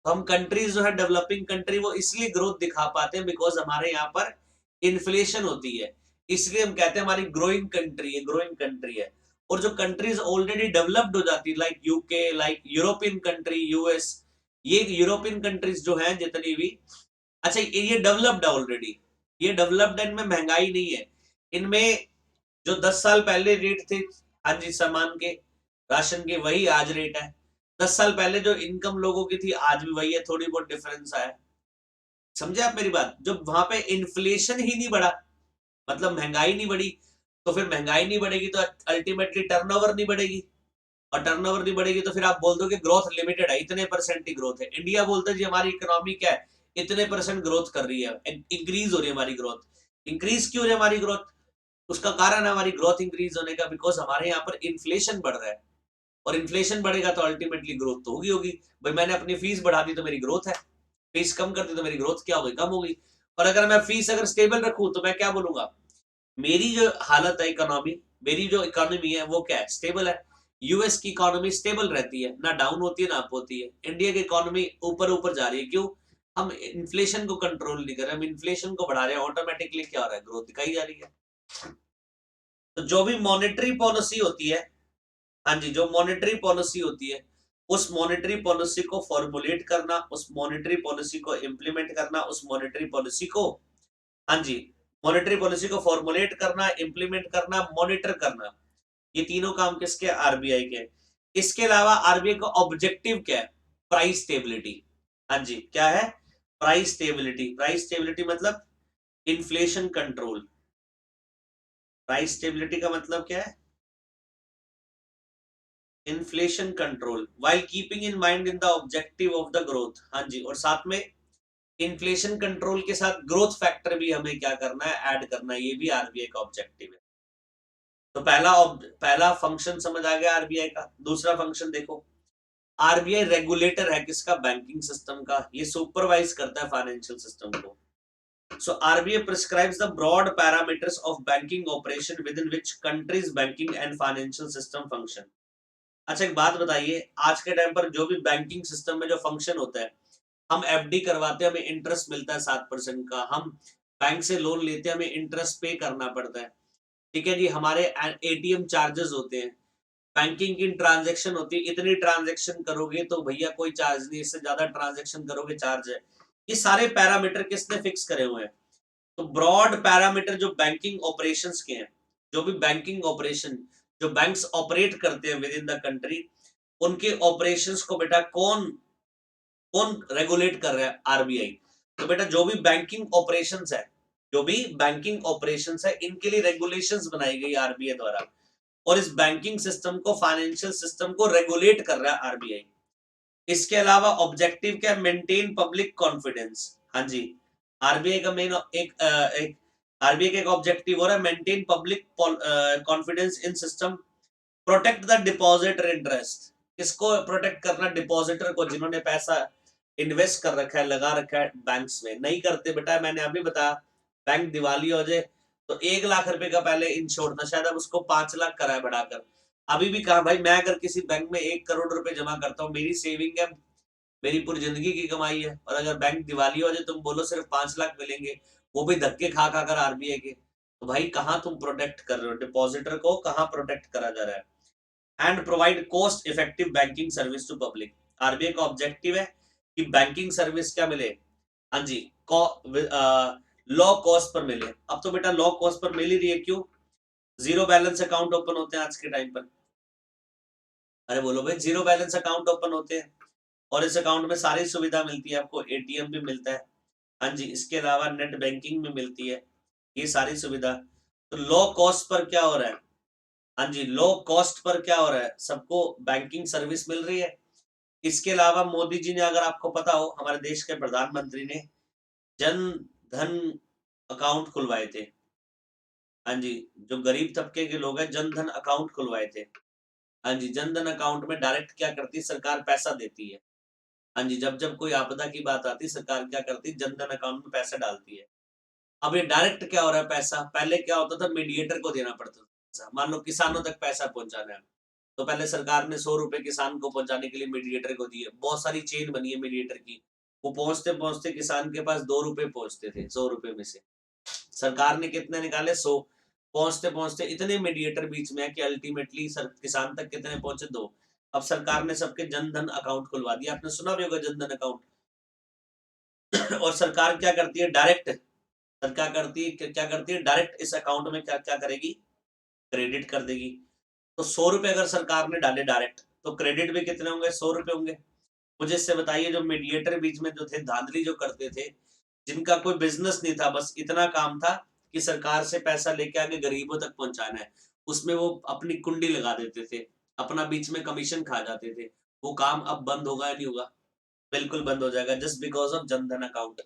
तो हम कंट्रीज जो है डेवलपिंग कंट्री, वो इसलिए ग्रोथ दिखा पाते हैं बिकॉज हमारे यहाँ पर इन्फ्लेशन होती है, इसलिए हम कहते हैं हमारी ग्रोइंग कंट्री है, ग्रोइंग कंट्री है। और जो कंट्रीज ऑलरेडी डेवलप्ड हो जाती है, like UK, like European country, US, ये यूरोपियन कंट्रीज जो है जितनी भी, अच्छा ये डेवलप्ड है ऑलरेडी, ये डेवलप्ड है, इनमें महंगाई नहीं है। इनमें जो 10 साल पहले रेट थे, हाँ जी, सामान के, राशन के, वही आज रेट है। 10 साल पहले जो इनकम लोगों की थी आज भी वही है, थोड़ी बहुत डिफरेंस आया। समझे आप मेरी बात? जब वहां पे इन्फ्लेशन ही नहीं बढ़ा, मतलब महंगाई नहीं बढ़ी, तो फिर महंगाई नहीं बढ़ेगी तो अल्टीमेटली टर्नओवर नहीं बढ़ेगी, और टर्नओवर नहीं बढ़ेगी तो फिर आप बोल दो कि ग्रोथ लिमिटेड है, इतने परसेंट की ग्रोथ है। इंडिया बोलता है जी हमारी इकोनॉमी क्या है, इतने परसेंट ग्रोथ कर रही है, इंक्रीज हो रही है हमारी ग्रोथ। इंक्रीज क्यों हो रही है हमारी ग्रोथ? उसका कारण है हमारी ग्रोथ इंक्रीज होने का, बिकॉज हमारे यहाँ पर इन्फ्लेशन बढ़ रहा है, और इन्फ्लेशन बढ़ेगा तो अल्टीमेटली ग्रोथ तो होगी होगी। भाई मैंने अपनी फीस बढ़ा दी तो मेरी ग्रोथ है, फीस कम कर दी तो मेरी ग्रोथ क्या होगी, कम होगी। और अगर मैं फीस अगर स्टेबल रखूं तो मैं क्या बोलूंगा, मेरी जो हालत है इकोनॉमी, मेरी जो इकोनॉमी है वो क्या है, स्टेबल है। यूएस की इकोनॉमी स्टेबल रहती है, ना डाउन होती है ना अप होती है। इंडिया की इकोनॉमी ऊपर ऊपर जा रही है, क्यों? हम इन्फ्लेशन को कंट्रोल नहीं कर रहे, हम इन्फ्लेशन को बढ़ा रहे हैं, ऑटोमेटिकली क्या हो रहा है, ग्रोथ दिखाई जा रही है। तो जो भी मॉनेटरी पॉलिसी होती है, हाँ जी, जो मॉनेटरी पॉलिसी होती है, उस मॉनेटरी पॉलिसी को फॉर्मुलेट करना, उस मॉनेटरी पॉलिसी को इंप्लीमेंट करना, उस मॉनेटरी पॉलिसी को, हाँ जी, मॉनेटरी पॉलिसी को फॉर्मुलेट करना, इंप्लीमेंट करना, मॉनिटर करना, ये तीनों काम किसके? आरबीआई के। इसके अलावा आरबीआई का ऑब्जेक्टिव क्या है? Price stability. हाँ जी, क्या है? Price stability. प्राइस स्टेबिलिटी मतलब इन्फ्लेशन कंट्रोल। प्राइस स्टेबिलिटी का मतलब क्या है? Inflation control while keeping in mind in the objective of the growth. हाँ जी, और साथ में इन्फ्लेशन कंट्रोल के साथ ग्रोथ फैक्टर भी हमें क्या करना है, ऐड करना है, ये भी आरबीआई का ऑब्जेक्टिव है। तो पहला फंक्शन समझ आ गया आरबीआई का। दूसरा फंक्शन देखो, आरबीआई रेगुलेटर है किसका? बैंकिंग सिस्टम का, ये सुपरवाइज करता है फाइनेंशियल सिस्टम को। So RBI prescribes the broad parameters of banking operation within which countries banking and financial system function. अच्छा एक बात बताइए, आज के टाइम पर जो भी बैंकिंग सिस्टम में जो फंक्शन होता है, हम एफडी करवाते हैं, हमें इंटरेस्ट मिलता है 7% का, हम बैंक से लोन लेते हैं, हमें इंटरेस्ट पे करना पड़ता है, ठीक है जी, हमारे एटीएम चार्जेस होते हैं, बैंकिंग की ट्रांजेक्शन होती है, इतनी ट्रांजेक्शन करोगे तो भैया कोई चार्ज नहीं, इससे ज्यादा ट्रांजेक्शन करोगे चार्ज है। ये सारे पैरामीटर किसने फिक्स करे हुए हैं? तो ब्रॉड पैरामीटर जो बैंकिंग ऑपरेशंस के हैं, जो भी बैंकिंग ऑपरेशन, जो बैंक्स ऑपरेट करते हैं विद इन द कंट्री, उनके ऑपरेशंस को बेटा कौन कौन रेगुलेट कर रहा है? आरबीआई। तो बेटा जो भी बैंकिंग ऑपरेशंस है, जो भी बैंकिंग ऑपरेशंस है, इनके लिए रेगुलेशंस बनाई गई आरबीआई द्वारा, और इस बैंकिंग सिस्टम को, फाइनेंशियल सिस्टम को रेगुलेट कर रहा है आरबीआई। इसके अलावा ऑब्जेक्टिव क्या? Maintain public confidence. हाँ जी, आरबीआई का मेन एक आरबीआई का एक ऑब्जेक्टिव हो रहा है maintain public confidence in system, protect the depositor interest. किसको प्रोटेक्ट करना? डिपॉजिटर को, जिन्होंने पैसा इन्वेस्ट कर रखा है, लगा रखा है बैंक्स में। नहीं करते बेटा, मैंने अभी बताया, बैंक दिवाली हो जाए तो 1 लाख रुपए का पहले इंश्योर था, शायद अब उसको 5 लाख करा है बढ़ाकर। अभी भी कहा भाई, मैं अगर किसी बैंक में 1 करोड़ रुपए जमा करता हूँ, मेरी सेविंग है, मेरी पूरी जिंदगी की कमाई है, और अगर बैंक दिवाली हो जाए तुम बोलो सिर्फ 5 लाख मिलेंगे, वो भी धक्के खा खा कर आरबीआई के, तो भाई कहाँ तुम प्रोटेक्ट कर रहे हो डिपॉजिटर को, कहाँ प्रोटेक्ट करा जा रहा है? And provide cost effective banking service to public. RBI का ऑब्जेक्टिव है कि बैंकिंग सर्विस क्या मिले, हाँ जी, लो कॉस्ट पर मिले। अब तो बेटा लो कॉस्ट पर मिल ही रही है, क्यों? जीरो बैलेंस अकाउंट ओपन होते हैं आज के टाइम पर। अरे बोलो भाई, जीरो बैलेंस अकाउंट ओपन होते हैं, और इस अकाउंट में सारी सुविधा मिलती है, आपको एटीएम भी मिलता है, हाँ जी, इसके अलावा नेट बैंकिंग भी मिलती है, ये सारी सुविधा। तो लो कॉस्ट पर क्या हो रहा है? हाँ जी, लो कॉस्ट पर क्या हो रहा है, सबको बैंकिंग सर्विस मिल रही है। इसके अलावा मोदी जी ने, अगर आपको पता हो, हमारे देश के प्रधानमंत्री ने जन धन अकाउंट खुलवाए थे। हाँ जी, जो गरीब तबके के लोग हैं, जन धन अकाउंट खुलवाए थे। हाँ जी, जन धन अकाउंट में डायरेक्ट क्या करती है सरकार? पैसा देती है। हाँ जी, जब जब कोई आपदा की बात आती है, सरकार क्या करती है? जन धन अकाउंट में पैसा डालती है। अब ये डायरेक्ट क्या हो रहा है पैसा, पहले क्या होता था मीडिएटर को देना पड़ता था पैसा। मान लो किसानों तक पैसा पहुंचाना है, तो पहले सरकार ने 100 रुपए किसान को पहुंचाने के लिए मीडिएटर को दिए, बहुत सारी चेन बनी है मीडिएटर की। वो पहुंचते पहुंचते किसान के पास 2 रुपए पहुंचते थे 100 रुपए में से, सरकार ने कितने निकाले 100, पहुंचते पहुंचते इतने मीडिएटर बीच में है कि अल्टीमेटली किसान तक कितने पहुंचे 2। अब सरकार ने सबके जन धन अकाउंट खुलवा दिया, आपने सुना भी होगा जन धन अकाउंट। और सरकार क्या करती है डायरेक्ट, सरकार करती है क्या करती है डायरेक्ट इस अकाउंट में क्या क्या करेगी, क्रेडिट कर देगी। तो 100 रुपए अगर सरकार ने डाले डायरेक्ट, तो क्रेडिट भी कितने होंगे 100 रुपए होंगे। मुझे इससे बताइए जो मीडिएटर बीच में जो थे धांधली जो करते थे, जिनका कोई बिजनेस नहीं था, बस इतना काम था कि सरकार से पैसा लेके आके गरीबों तक पहुंचाना है, उसमें वो अपनी कुंडी लगा देते थे, अपना बीच में कमीशन खा जाते थे। वो काम अब बंद होगा या नहीं होगा? बिल्कुल बंद हो जाएगा, just because of Jan Dhan account.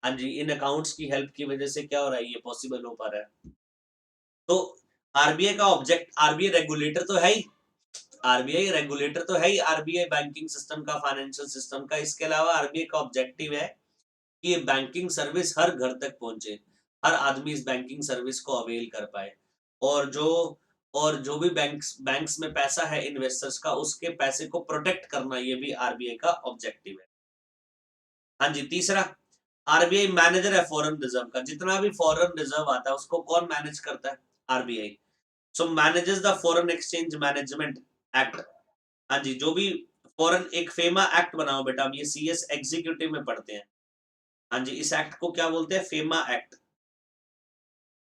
हाँ जी, इन अकाउंट्स की हेल्प की वजह से क्या हो रहा है, ये पॉसिबल हो पा रहा है। तो आरबीआई का ऑब्जेक्ट, आरबीआई रेगुलेटर तो है ही, आरबीआई रेगुलेटर तो है ही, आरबीआई बैंकिंग सिस्टम का, फाइनेंशियल सिस्टम का। इसके अलावा आरबीआई का ऑब्जेक्टिव है कि ये बैंकिंग सर्विस हर घर तक पहुंचे, हर आदमी इस बैंकिंग सर्विस को अवेल कर पाए, और जो भी बैंक्स में पैसा है इन्वेस्टर्स का, उसके पैसे को प्रोटेक्ट करना, ये भी आरबीआई का ऑब्जेक्टिव है। हाँ जी, तीसरा, आरबीआई मैनेजर है फॉरेन रिजर्व का, जितना भी फॉरेन रिजर्व आता है उसको कौन मैनेज करता है, RBI. So manages the foreign exchange management act. हाँ जी, जो भी फॉरेन, एक फेमा एक्ट बनाओ बेटा, हम ये सीएस एग्जीक्यूटिव में पढ़ते हैं। हाँ जी, इस एक्ट को क्या बोलते हैं, फेमा एक्ट।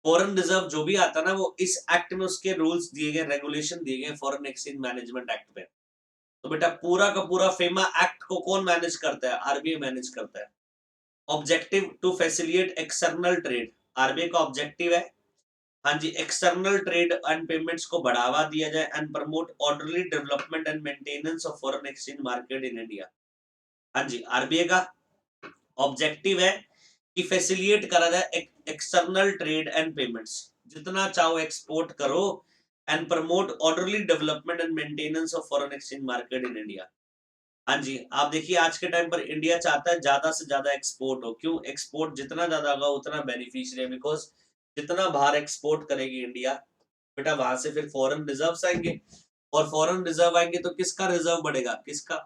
फॉरेन रिजर्व जो भी आता है ना, वो इस एक्ट में उसके रूल्स दिए गए, रेगुलेशन दिए गए फॉरेन एक्सचेंज मैनेजमेंट एक्ट पे। तो बेटा पूरा का पूरा फेमा एक्ट को कौन मैनेज करता है, आरबीआई मैनेज करता है। Objective to facilitate external trade, RBI का ऑब्जेक्टिव है, हाँ जी, एक्सटर्नल ट्रेड एंड पेमेंट्स को बढ़ावा दिया जाए and promote orderly development and maintenance of foreign exchange market in India. हाँ जी, आरबीआई का ऑब्जेक्टिव है कि फैसिलिटेट करा जाए एक्सटर्नल ट्रेड एंड पेमेंट्स, जितना चाहो एक्सपोर्ट करो, and promote orderly development and maintenance of foreign exchange market in India. हाँ जी, आप देखिए आज के टाइम पर इंडिया चाहता है ज्यादा से ज्यादा एक्सपोर्ट हो। क्यों? एक्सपोर्ट जितना ज्यादा होगा उतना बेनिफिशियरी है, बिकॉज जितना बाहर एक्सपोर्ट करेगी इंडिया, बेटा वहां से फिर फॉरेन रिजर्व्स आएंगे, और फॉरेन रिजर्व आएंगे तो किसका रिजर्व बढ़ेगा, किसका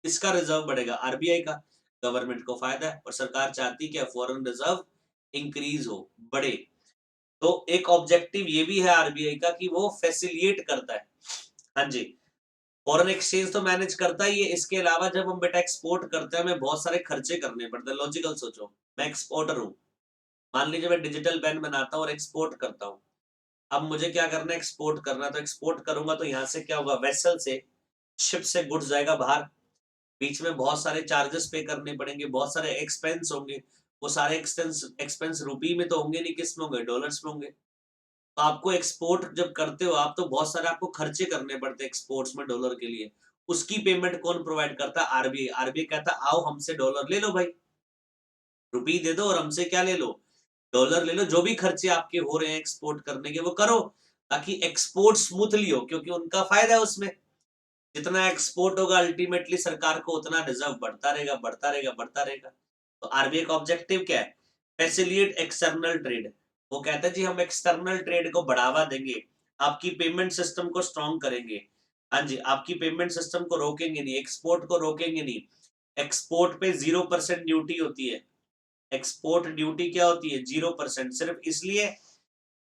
किसका रिजर्व बढ़ेगा, आरबीआई का। गवर्नमेंट को फायदा है, और सरकार चाहती है फॉरेन रिजर्व इंक्रीज हो, बढ़े। तो एक ऑब्जेक्टिव ये भी है आरबीआई का कि वो फैसिलिटेट करता है। हाँ जी, फॉरेन एक्सचेंज तो मैनेज करता ही है, इसके अलावा जब हम बेटा एक्सपोर्ट करते हैं हमें बहुत सारे खर्चे करने पड़ते हैं। लॉजिकल सोचो, मैं एक्सपोर्टर हूँ, मान लीजिए मैं डिजिटल पेन बनाता हूँ और एक्सपोर्ट करता हूँ। अब मुझे क्या करना है, एक्सपोर्ट करना है, तो एक्सपोर्ट करूंगा तो यहाँ से क्या होगा, वेसल से, शिप से गुड्स जाएगा बाहर, बीच में बहुत सारे चार्जेस पे करने पड़ेंगे, बहुत सारे एक्सपेंस होंगे। वो सारे एक्सपेंस रुपी में तो होंगे नहीं, किस में होंगे, डॉलर्स में होंगे। तो आपको एक्सपोर्ट जब करते हो आप, तो बहुत सारे आपको खर्चे करने पड़ते हैं एक्सपोर्ट्स में डॉलर के लिए। उसकी पेमेंट कौन प्रोवाइड करता है, आरबीआई। आरबीआई कहता है आओ हमसे डॉलर ले लो भाई, रुपी दे दो और हमसे क्या ले लो, डॉलर ले लो। जो भी खर्चे आपके हो रहे हैं एक्सपोर्ट करने के वो करो, ताकि एक्सपोर्ट स्मूथली हो, क्योंकि उनका फायदा है उसमें। जितना एक्सपोर्ट होगा अल्टीमेटली सरकार को उतना रिजर्व बढ़ता रहेगा, बढ़ता रहेगा, बढ़ता रहेगा। तो आरबीआई का ऑब्जेक्टिव क्या है, फैसिलिटेट एक्सटर्नल ट्रेड। वो कहता है जी हम एक्सटर्नल ट्रेड को बढ़ावा देंगे, आपकी पेमेंट सिस्टम को स्ट्रॉन्ग करेंगे। हाँ जी, आपकी पेमेंट सिस्टम को रोकेंगे नहीं, एक्सपोर्ट को रोकेंगे नहीं। एक्सपोर्ट पे 0% ड्यूटी होती है। एक्सपोर्ट ड्यूटी क्या होती है, 0%, सिर्फ इसलिए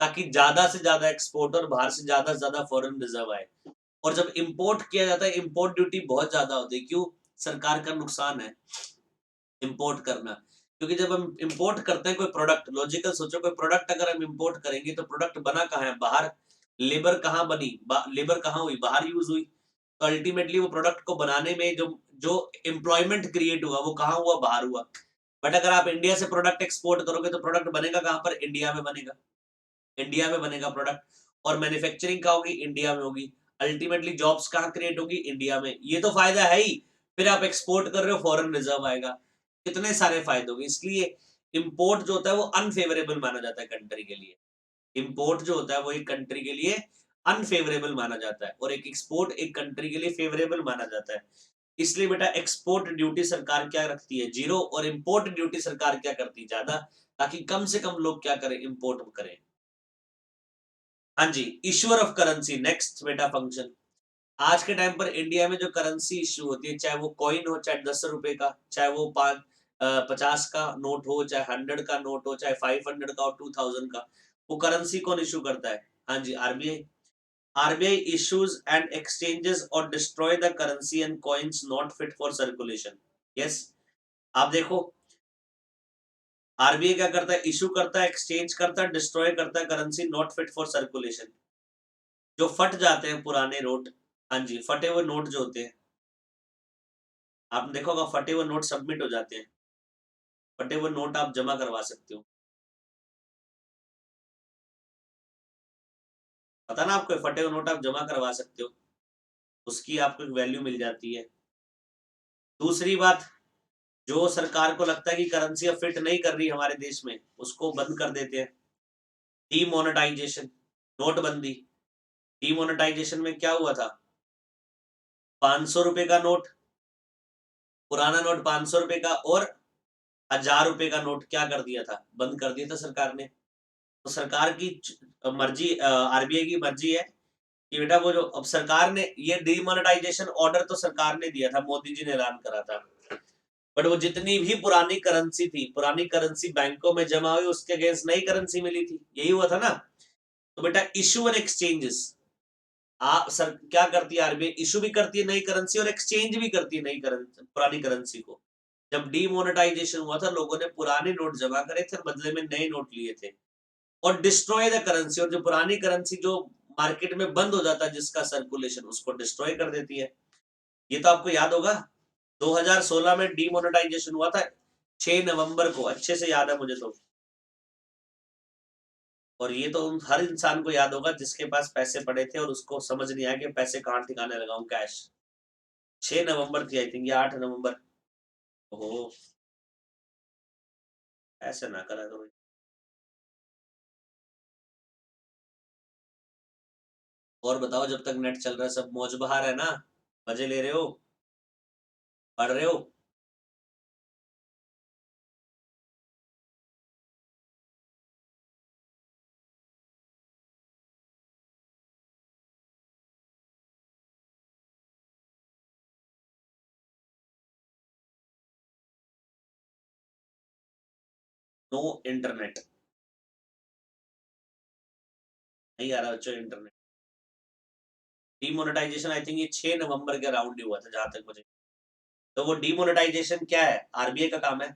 ताकि ज्यादा से ज्यादा एक्सपोर्ट और बाहर से ज्यादा फॉरेन रिजर्व आए। और जब इंपोर्ट किया जाता है, इंपोर्ट ड्यूटी बहुत ज्यादा होती है। क्यों? सरकार का नुकसान है इंपोर्ट करना, क्योंकि जब हम इंपोर्ट करते हैं कोई प्रोडक्ट, लॉजिकल सोचो, कोई प्रोडक्ट अगर हम इंपोर्ट करेंगे तो प्रोडक्ट बना कहाँ है, बाहर। लेबर कहाँ बनी, लेबर कहाँ हुई, बाहर यूज हुई। तो अल्टीमेटली वो प्रोडक्ट को बनाने में जो जो एम्प्लॉयमेंट क्रिएट हुआ वो कहाँ हुआ, बाहर हुआ। बट अगर आप इंडिया से प्रोडक्ट एक्सपोर्ट करोगे तो प्रोडक्ट बनेगा कहाँ पर, इंडिया में बनेगा, इंडिया में बनेगा प्रोडक्ट। और मैन्युफैक्चरिंग कहाँ होगी, इंडिया में होगी। अल्टीमेटली जॉब्स कहाँ क्रिएट होगी, इंडिया में। ये तो फायदा है ही, फिर आप एक्सपोर्ट कर रहे हो, फॉरेन रिजर्व आएगा, कितने सारे फायदे होंगे। इसलिए इंपोर्ट जो होता है वो अनफेवरेबल माना जाता है कंट्री के लिए। इंपोर्ट जो होता है वो एक कंट्री के लिए अनफेवरेबल माना जाता है, और एक एक्सपोर्ट एक कंट्री के लिए फेवरेबल माना जाता है। इसलिए बेटा एक्सपोर्ट ड्यूटी सरकार क्या रखती है, 0, और इंपोर्ट ड्यूटी सरकार क्या करती है, ज्यादा। ताकि कम से कम लोग क्या करें, इंपोर्ट करें। हाँ जी, इश्यूअर ऑफ करेंसी, नेक्स्ट बेटा फंक्शन। आज के टाइम पर इंडिया में जो करेंसी इश्यू होती है, चाहे वो कॉइन हो, चाहे 10 रुपए का, चाहे वो 50 का नोट हो, चाहे 100 का नोट हो, चाहे 500 का हो, 2000 का, वो करेंसी कौन इशू करता है? हाँ जी, RBI. RBI issues and exchanges और destroy the currency and coins not fit for circulation. Yes, आप देखो, आरबीआई क्या करता है? इशू करता है, एक्सचेंज करता है, डिस्ट्रॉय करता है currency not fit for circulation. जो फट जाते हैं पुराने नोट, हाँ जी, फटे हुए नोट जो होते हैं, आपने देखा होगा फटे हुए नोट सबमिट हो जाते हैं, फटे हुए नोट आप जमा करवा सकते हो। पता ना आपको, फटे हुए नोट आप जमा करवा सकते हो, उसकी आपको एक वैल्यू मिल जाती है। दूसरी बात, जो सरकार को लगता है कि करेंसी अब फिट नहीं कर रही हमारे देश में, उसको बंद कर देते हैं। डीमोनेटाइजेशन, नोटबंदी। डीमोनेटाइजेशन में क्या हुआ था? 500 रुपए का नोट, पुराना नोट 500 रुपए का, और 1000 रुपए का नोट क्या कर दिया था? बंद कर दिया था सरकार ने। तो सरकार की मर्जी, आरबीआई की मर्जी है कि बेटा वो जो, अब सरकार ने ये डीमोनेटाइजेशन ऑर्डर तो सरकार ने दिया था, मोदी जी ने ऐलान करा था, बट वो जितनी भी पुरानी करेंसी थी, पुरानी करेंसी बैंकों में जमा हुई, उसके अगेंस्ट नई करेंसी मिली थी, यही हुआ था ना। तो बेटा इशू एंड एक्सचेंजेस, आप सर क्या करती है आरबीआई? इशू भी करती है नई करेंसी और एक्सचेंज भी करती है नई करेंसी, पुरानी करेंसी को। जब डीमोनेटाइजेशन हुआ था, लोगों ने पुराने नोट जमा करे थे, बदले में नए नोट लिए थे। और डिस्ट्रॉय द करेंसी, और जो पुरानी करेंसी जो मार्केट में बंद हो जाता है जिसका सर्कुलेशन, उसको डिस्ट्रॉय कर देती है। ये तो आपको याद होगा, 2016 में डीमोनेटाइजेशन हुआ था 6 नवंबर को, अच्छे से याद है मुझे तो। और ये तो हर इंसान को याद होगा जिसके पास पैसे पड़े थे और उसको समझ नहीं आया कि पैसे कहाँ ठिकाने लगाऊं, कैश। 6 नवंबर थी आई थिंक, या 8 नवंबर। ओहो, ऐसे ना करा करो। और बताओ, जब तक नेट चल रहा है सब मौज बहार है ना? मजे ले रहे हो? पढ़ रहे हो? नो इंटरनेट, नहीं आ रहा बच्चों इंटरनेट। डीमोनेटाइजेशन आई थिंक ये 6 नवंबर के अराउंड ही हुआ था, जहां तक मुझे। तो वो डीमोनेटाइजेशन क्या है? आरबीआई का काम है।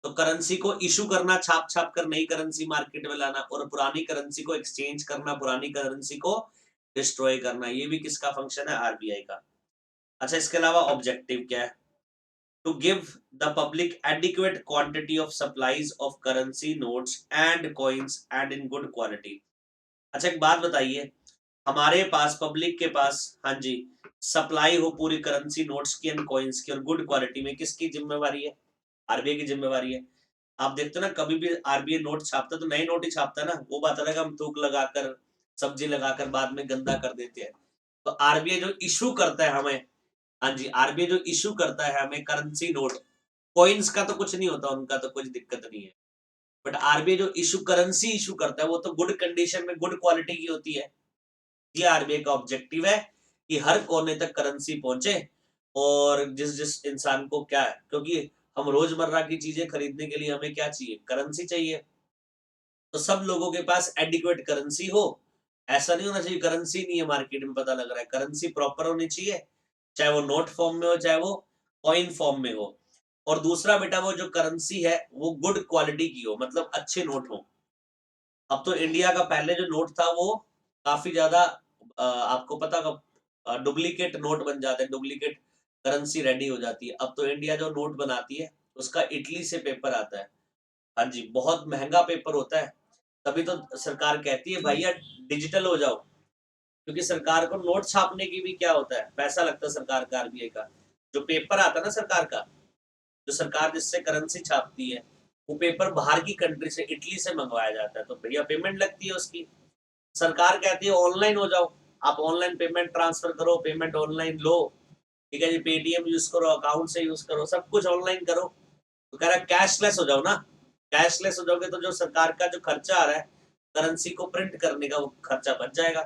तो करेंसी को इशू करना, छाप छाप कर नई करेंसी मार्केट में लाना, और पुरानी करेंसी को एक्सचेंज करना, पुरानी करेंसी को डिस्ट्रॉय करना, ये भी किसका फंक्शन है? आरबीआई का। अच्छा, इसके अलावा ऑब्जेक्टिव क्या है? To give the public adequate quantity of supplies of currency notes and coins and in good quality. अच्छा, एक बात बताइए, हमारे पास, पब्लिक के पास, हाँ जी, सप्लाई हो पूरी करेंसी नोट्स की एंड कॉइन्स की, और गुड क्वालिटी में, किसकी जिम्मेवारी है? आरबीआई की जिम्मेवारी है। आप देखते हो ना, कभी भी आरबीआई नोट छापता तो नए नोट ही छापता है ना, वो बात अलग है, हम थूक लगाकर, सब्जी लगाकर बाद में गंदा कर देते हैं। तो आरबीआई जो इशू करता है हमें, हाँ जी, आरबीआई जो इशू करता है हमें करेंसी नोट, कॉइन्स का तो कुछ नहीं होता, उनका तो कुछ दिक्कत नहीं है। बट आरबीआई जो इशू करेंसी इशू करता है, वो तो गुड कंडीशन में, गुड क्वालिटी की होती है। ये आरबीआई का ऑब्जेक्टिव है कि हर कोने तक करेंसी पहुंचे, और जिस जिस इंसान को क्या है, क्योंकि हम रोजमर्रा की चीजें खरीदने के लिए हमें क्या चाहिए? करेंसी चाहिए। तो सब लोगों के पास एडिक्वेट करेंसी हो। ऐसा नहीं होना चाहिए करेंसी नहीं है मार्केट में, पता लग रहा है, करेंसी प्रॉपर होनी चाहिए, चाहे वो नोट फॉर्म में हो, चाहे वो कॉइन फॉर्म में हो। और दूसरा बेटा, वो जो करेंसी है वो गुड क्वालिटी की हो, मतलब अच्छे नोट हो। अब तो इंडिया का, पहले जो नोट था वो काफी ज्यादा, आपको पता का, डुप्लीकेट नोट बन जाते हैं, डुप्लीकेट करेंसी रेडी हो जाती है। अब तो इंडिया जो नोट बनाती है, उसका इटली से पेपर आता है। हाँ जी, बहुत महंगा पेपर होता है। तभी तो सरकार कहती है भैया डिजिटल हो जाओ, क्योंकि सरकार को नोट छापने की भी क्या होता है, पैसा लगता है सरकार का, आरबीआई का। जो पेपर आता है ना सरकार का, जो सरकार जिससे करेंसी छापती है, वो पेपर बाहर की कंट्री से, इटली से मंगवाया जाता है, तो भैया पेमेंट लगती है उसकी। सरकार कहती है ऑनलाइन हो जाओ, आप ऑनलाइन पेमेंट ट्रांसफर करो, पेमेंट ऑनलाइन लो, ठीक है जी, पेटीएम यूज करो, अकाउंट से यूज करो, सब कुछ ऑनलाइन करो। तो कह रहा है कैशलेस हो जाओ ना, कैशलेस हो जाओगे तो जो सरकार का जो खर्चा आ रहा है करेंसी को प्रिंट करने का, वो खर्चा बच जाएगा।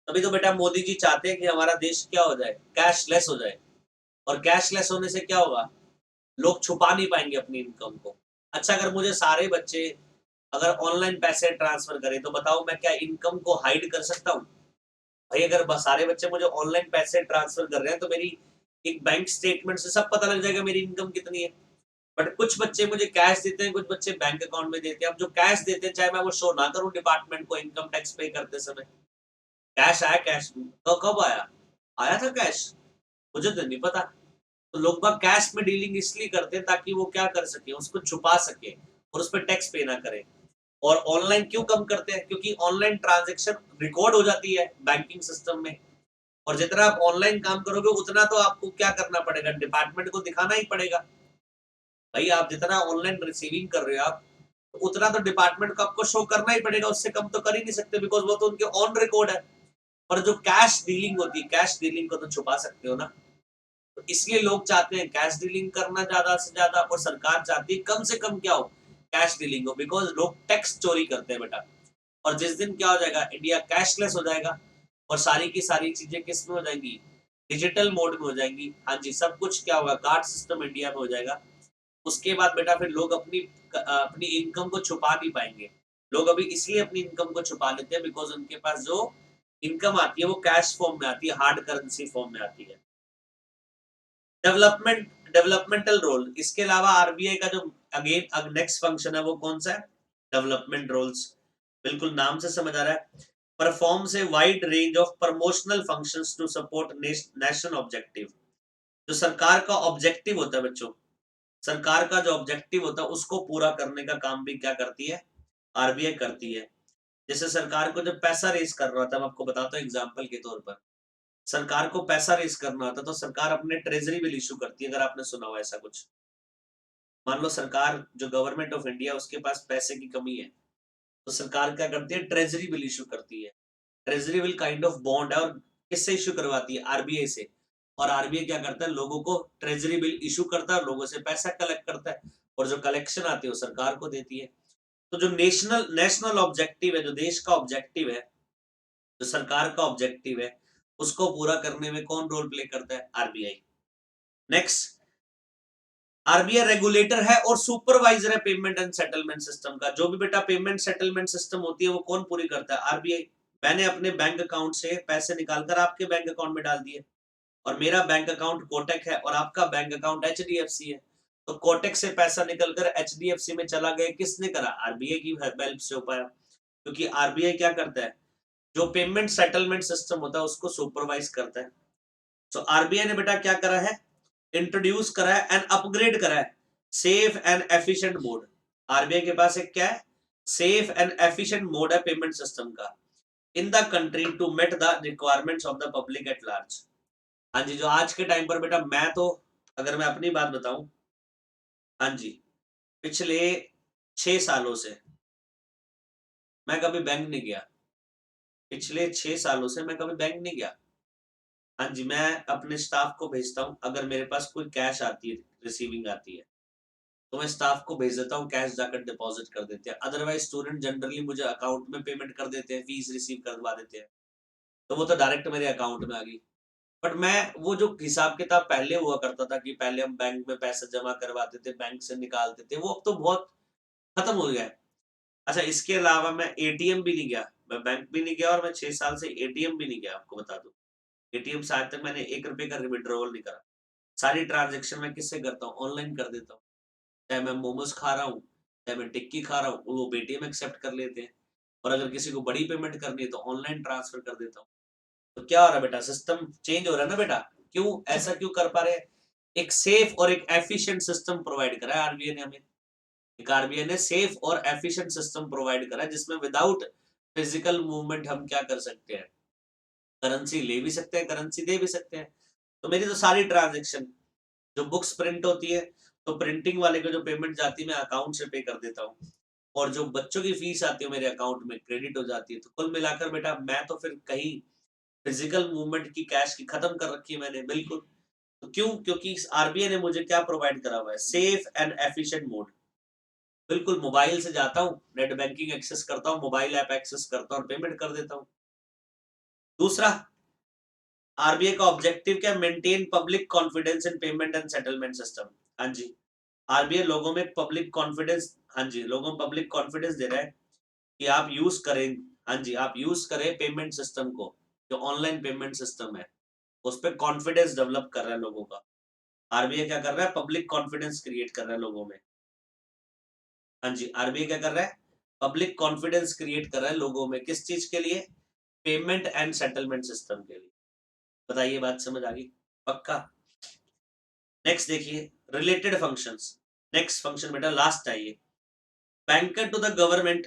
तभी तो बेटा मोदी जी चाहते हैं कि हमारा देश क्या हो जाए, कैशलेस हो जाए। और कैशलेस होने से क्या होगा, लोग छुपा नहीं पाएंगे अपनी इनकम को। अच्छा, अगर मुझे सारे बच्चे अगर ऑनलाइन पैसे ट्रांसफर करें तो बताओ मैं क्या इनकम को हाइड कर सकता हूँ? भाई अगर सारे बच्चे मुझे ऑनलाइन पैसे ट्रांसफर कर रहे हैं तो मेरी एक बैंक स्टेटमेंट से सब पता लग जाएगा मेरी इनकम कितनी है। बट कुछ बच्चे मुझे कैश देते हैं, कुछ बच्चे बैंक अकाउंट में देते हैं। अब जो कैश देते हैं चाहे मैं वो शो ना करूं डिपार्टमेंट को इनकम टैक्स पे करते समय, कैश आया, कैश तो कब आया, आया था कैश, मुझे तो नहीं पता। तो लोग बाग कैश में डीलिंग इसलिए करते हैं ताकि वो क्या कर सके, उसको छुपा सके और उस पर टैक्स पे ना करे। और ऑनलाइन क्यों कम करते हैं, क्योंकि ऑनलाइन ट्रांजेक्शन रिकॉर्ड हो जाती है बैंकिंग सिस्टम में। और जितना आप ऑनलाइन काम करोगे उतना तो आपको क्या करना पड़ेगा, डिपार्टमेंट को दिखाना ही पड़ेगा। भाई आप जितना ऑनलाइन रिसीविंग कर रहे हो आप, तो उतना तो डिपार्टमेंट को आपको शो करना ही पड़ेगा, उससे कम तो कर ही नहीं सकते, बिकॉज वो तो उनके ऑन रिकॉर्ड है। पर जो कैश डीलिंग होती है, कैश डीलिंग को तो छुपा सकते हो ना। तो इसलिए लोग चाहते हैं कैश डीलिंग करना ज्यादा से ज्यादा, और सरकार चाहती है कम से कम क्या हो, कैश डीलिंग हो, बिकॉज लोग टैक्स चोरी करते हैं बेटा। और जिस दिन क्या हो जाएगा, इंडिया कैशलेस हो जाएगा और सारी की सारी चीजें किस में हो जाएंगी, डिजिटल मोड में हो जाएंगी। हाँ जी, सब कुछ क्या होगा, कार्ड सिस्टम इंडिया में हो जाएगा। उसके बाद बेटा फिर लोग अपनी इनकम को छुपा नहीं पाएंगे। लोग अभी इसलिए अपनी इनकम को छुपा लेते हैं बिकॉज उनके पास जो इनकम आती है वो कैश फॉर्म में आती है, हार्ड करेंसी फॉर्म में आती है। डेवलपमेंटल रोल, इसके अलावा आरबीआई का जो अगेन नेक्स्ट फंक्शन है वो कौन सा है, डेवलपमेंट रोल्स। बिल्कुल नाम से समझ आ रहा है, performs a wide range of promotional functions to support national objective. जो सरकार का ऑब्जेक्टिव होता है बच्चों, सरकार का जो ऑब्जेक्टिव होता है उसको पूरा करने का काम भी क्या करती है, आरबीआई करती है। जैसे सरकार को जब पैसा रेज कर रहा था, मैं आपको बताता हूँ एग्जांपल के तौर पर, सरकार को पैसा रेज करना होता तो सरकार अपने ट्रेजरी बिल इशू करती है, अगर आपने सुना हो ऐसा कुछ। मान लो सरकार जो गवर्नमेंट ऑफ इंडिया उसके पास पैसे की कमी है, तो सरकार क्या करती है, ट्रेजरी बिल इशू करती है। Treasury bill kind of bond है, और किससे इशू करवाती है, आरबीआई से। और आरबीआई क्या करता है, लोगों को ट्रेजरी बिल इशू करता है, लोगों से पैसा कलेक्ट करता है, और जो कलेक्शन आती है वो सरकार को देती है। तो जो नेशनल नेशनल ऑब्जेक्टिव है, जो देश का ऑब्जेक्टिव है, जो सरकार का ऑब्जेक्टिव है, उसको पूरा करने में कौन रोल प्ले करता है, आरबीआई। नेक्स्ट, आरबीआई रेगुलेटर है और सुपरवाइजर है पेमेंट एंड सेटलमेंट सिस्टम का। जो भी बेटा पेमेंट सेटलमेंट सिस्टम होती है वो कौन पूरी करता है, आरबीआई। मैंने अपने बैंक अकाउंट से पैसे निकालकर आपके बैंक अकाउंट में डाल दिए, और मेरा बैंक अकाउंट कोटक है और आपका बैंक अकाउंट एचडीएफसी है। तो कोटक से पैसा निकलकर एचडीएफसी में चला गया, किसने करा, आरबीआई की हेल्प से हो पाया। क्योंकि आरबीआई क्या करता है, जो पेमेंट सेटलमेंट सिस्टम होता है उसको सुपरवाइज करता है। तो आरबीआई ने बेटा क्या करा है, इंट्रोड्यूस करा है एंड अपग्रेड करा है safe and efficient mode. RBI के पास एक क्या है, सेफ एंड एफिशिएंट मोड है पेमेंट सिस्टम का in the country to meet the requirements of the public at large. हाँ जी, जो आज के टाइम पर बेटा, मैं तो अगर मैं अपनी बात बताऊं, हाँ जी, पिछले 6 सालों से मैं कभी बैंक नहीं गया। पिछले 6 सालों से मैं कभी बैंक नहीं गया। हाँ जी, मैं अपने स्टाफ को भेजता हूँ, अगर मेरे पास कोई कैश आती है, रिसीविंग आती है, तो मैं स्टाफ को भेज देता हूँ, कैश जाकर डिपॉजिट कर देते हैं। अदरवाइज स्टूडेंट जनरली मुझे अकाउंट में पेमेंट कर देते हैं, फीस रिसीव करवा देते हैं, तो वो तो डायरेक्ट मेरे अकाउंट में आ गई। बट मैं वो जो हिसाब किताब पहले हुआ करता था कि पहले हम बैंक में पैसा जमा करवाते थे, बैंक से निकालते थे, वो अब तो बहुत खत्म हो गया है। अच्छा, इसके अलावा मैं एटीएम भी नहीं गया, मैं बैंक भी नहीं गया, और मैं 6 साल से एटीएम भी नहीं गया, आपको बता दूं। एटीएम से आज तक मैंने 1 रुपए का विड्रॉवल नहीं करा। सारी ट्रांजेक्शन मैं किससे करता हूँ, ऑनलाइन कर देता हूँ। चाहे मैं मोमोज खा रहा हूँ, चाहे मैं टिक्की खा रहा हूँ, वो पेटीएम एक्सेप्ट कर लेते हैं। और अगर किसी को बड़ी पेमेंट करनी है तो ऑनलाइन ट्रांसफर कर देता हूँ। तो क्या हो रहा है बेटा, सिस्टम चेंज हो रहा है ना बेटा। क्यों ऐसा क्यों कर पा रहे हैं, एक सेफ और एक एफिशिएंट सिस्टम प्रोवाइड करा है आरबीआई ने हमें। एक आरबीआई ने सेफ और एफिशिएंट सिस्टम प्रोवाइड करा है जिसमें विदाउट फिजिकल मूवमेंट हम क्या कर सकते हैं, करेंसी ले भी सकते हैं, करेंसी दे भी सकते हैं। तो मेरी तो सारी ट्रांजेक्शन, जो बुक्स प्रिंट होती है तो प्रिंटिंग वाले को जो पेमेंट जाती है मैं अकाउंट से पे कर देता हूँ, और जो बच्चों की फीस आती है मेरे अकाउंट में क्रेडिट हो जाती है। तो कुल मिलाकर बेटा मैं तो फिर कहीं फिजिकल मूवमेंट की, कैश की खत्म कर रखी है मैंने, बिल्कुल। तो क्यों, क्योंकि आरबीआई ने मुझे क्या प्रोवाइड करा हुआ है, सेफ एंड एफिशिएंट मोड। बिल्कुल मोबाइल से जाता हूँ, नेट बैंकिंग एक्सेस करता हूँ, मोबाइल ऐप एक्सेस करता हूँ और पेमेंट कर देता हूँ। दूसरा, आरबीआई का ऑब्जेक्टिव क्या है? Maintain public confidence in payment and settlement system. हाँ जी, आरबीआई लोगों में पब्लिक कॉन्फिडेंस, हाँ जी, लोगों में पब्लिक कॉन्फिडेंस दे रहा है कि आप यूज करें, हाँ जी, आप यूज करें पेमेंट सिस्टम को, जो ऑनलाइन पेमेंट सिस्टम है उस पर कॉन्फिडेंस डेवलप कर रहा है लोगों का। आरबीआई क्या कर रहा है? पब्लिक कॉन्फिडेंस क्रिएट कर रहा है लोगों में। हाँ जी, आरबीआई क्या कर रहा है? पब्लिक कॉन्फिडेंस क्रिएट कर रहा है लोगों में, किस चीज के लिए? पेमेंट एंड सेटलमेंट सिस्टम के लिए। बताइए, बात समझ आ गई? पक्का? नेक्स्ट देखिए, रिलेटेड फंक्शंस। नेक्स्ट फंक्शन बेटा लास्ट है ये। Banker to the government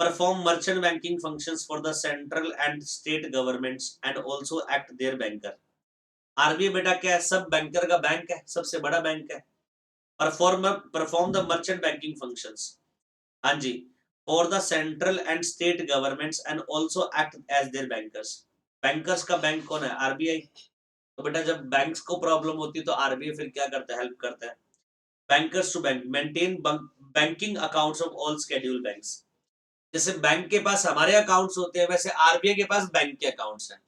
perform merchant banking functions for the central and state governments and also act their banker. RBI बेटा क्या है? सब बैंकर का बैंक है, सबसे बड़ा बैंक है। Perform the merchant banking functions, हाँ जी, for the central and state governments and also act as their bankers. Bankers का बैंक कौन है? आरबीआई। तो बेटा जब बैंक्स को प्रॉब्लम होती है तो आरबीआई फिर क्या करता है? हेल्प करता है। Bankers to bank maintain banking accounts of all schedule banks. जैसे बैंक के पास हमारे अकाउंट्स होते हैं, वैसे आरबीआई के पास बैंक के अकाउंट्स हैं।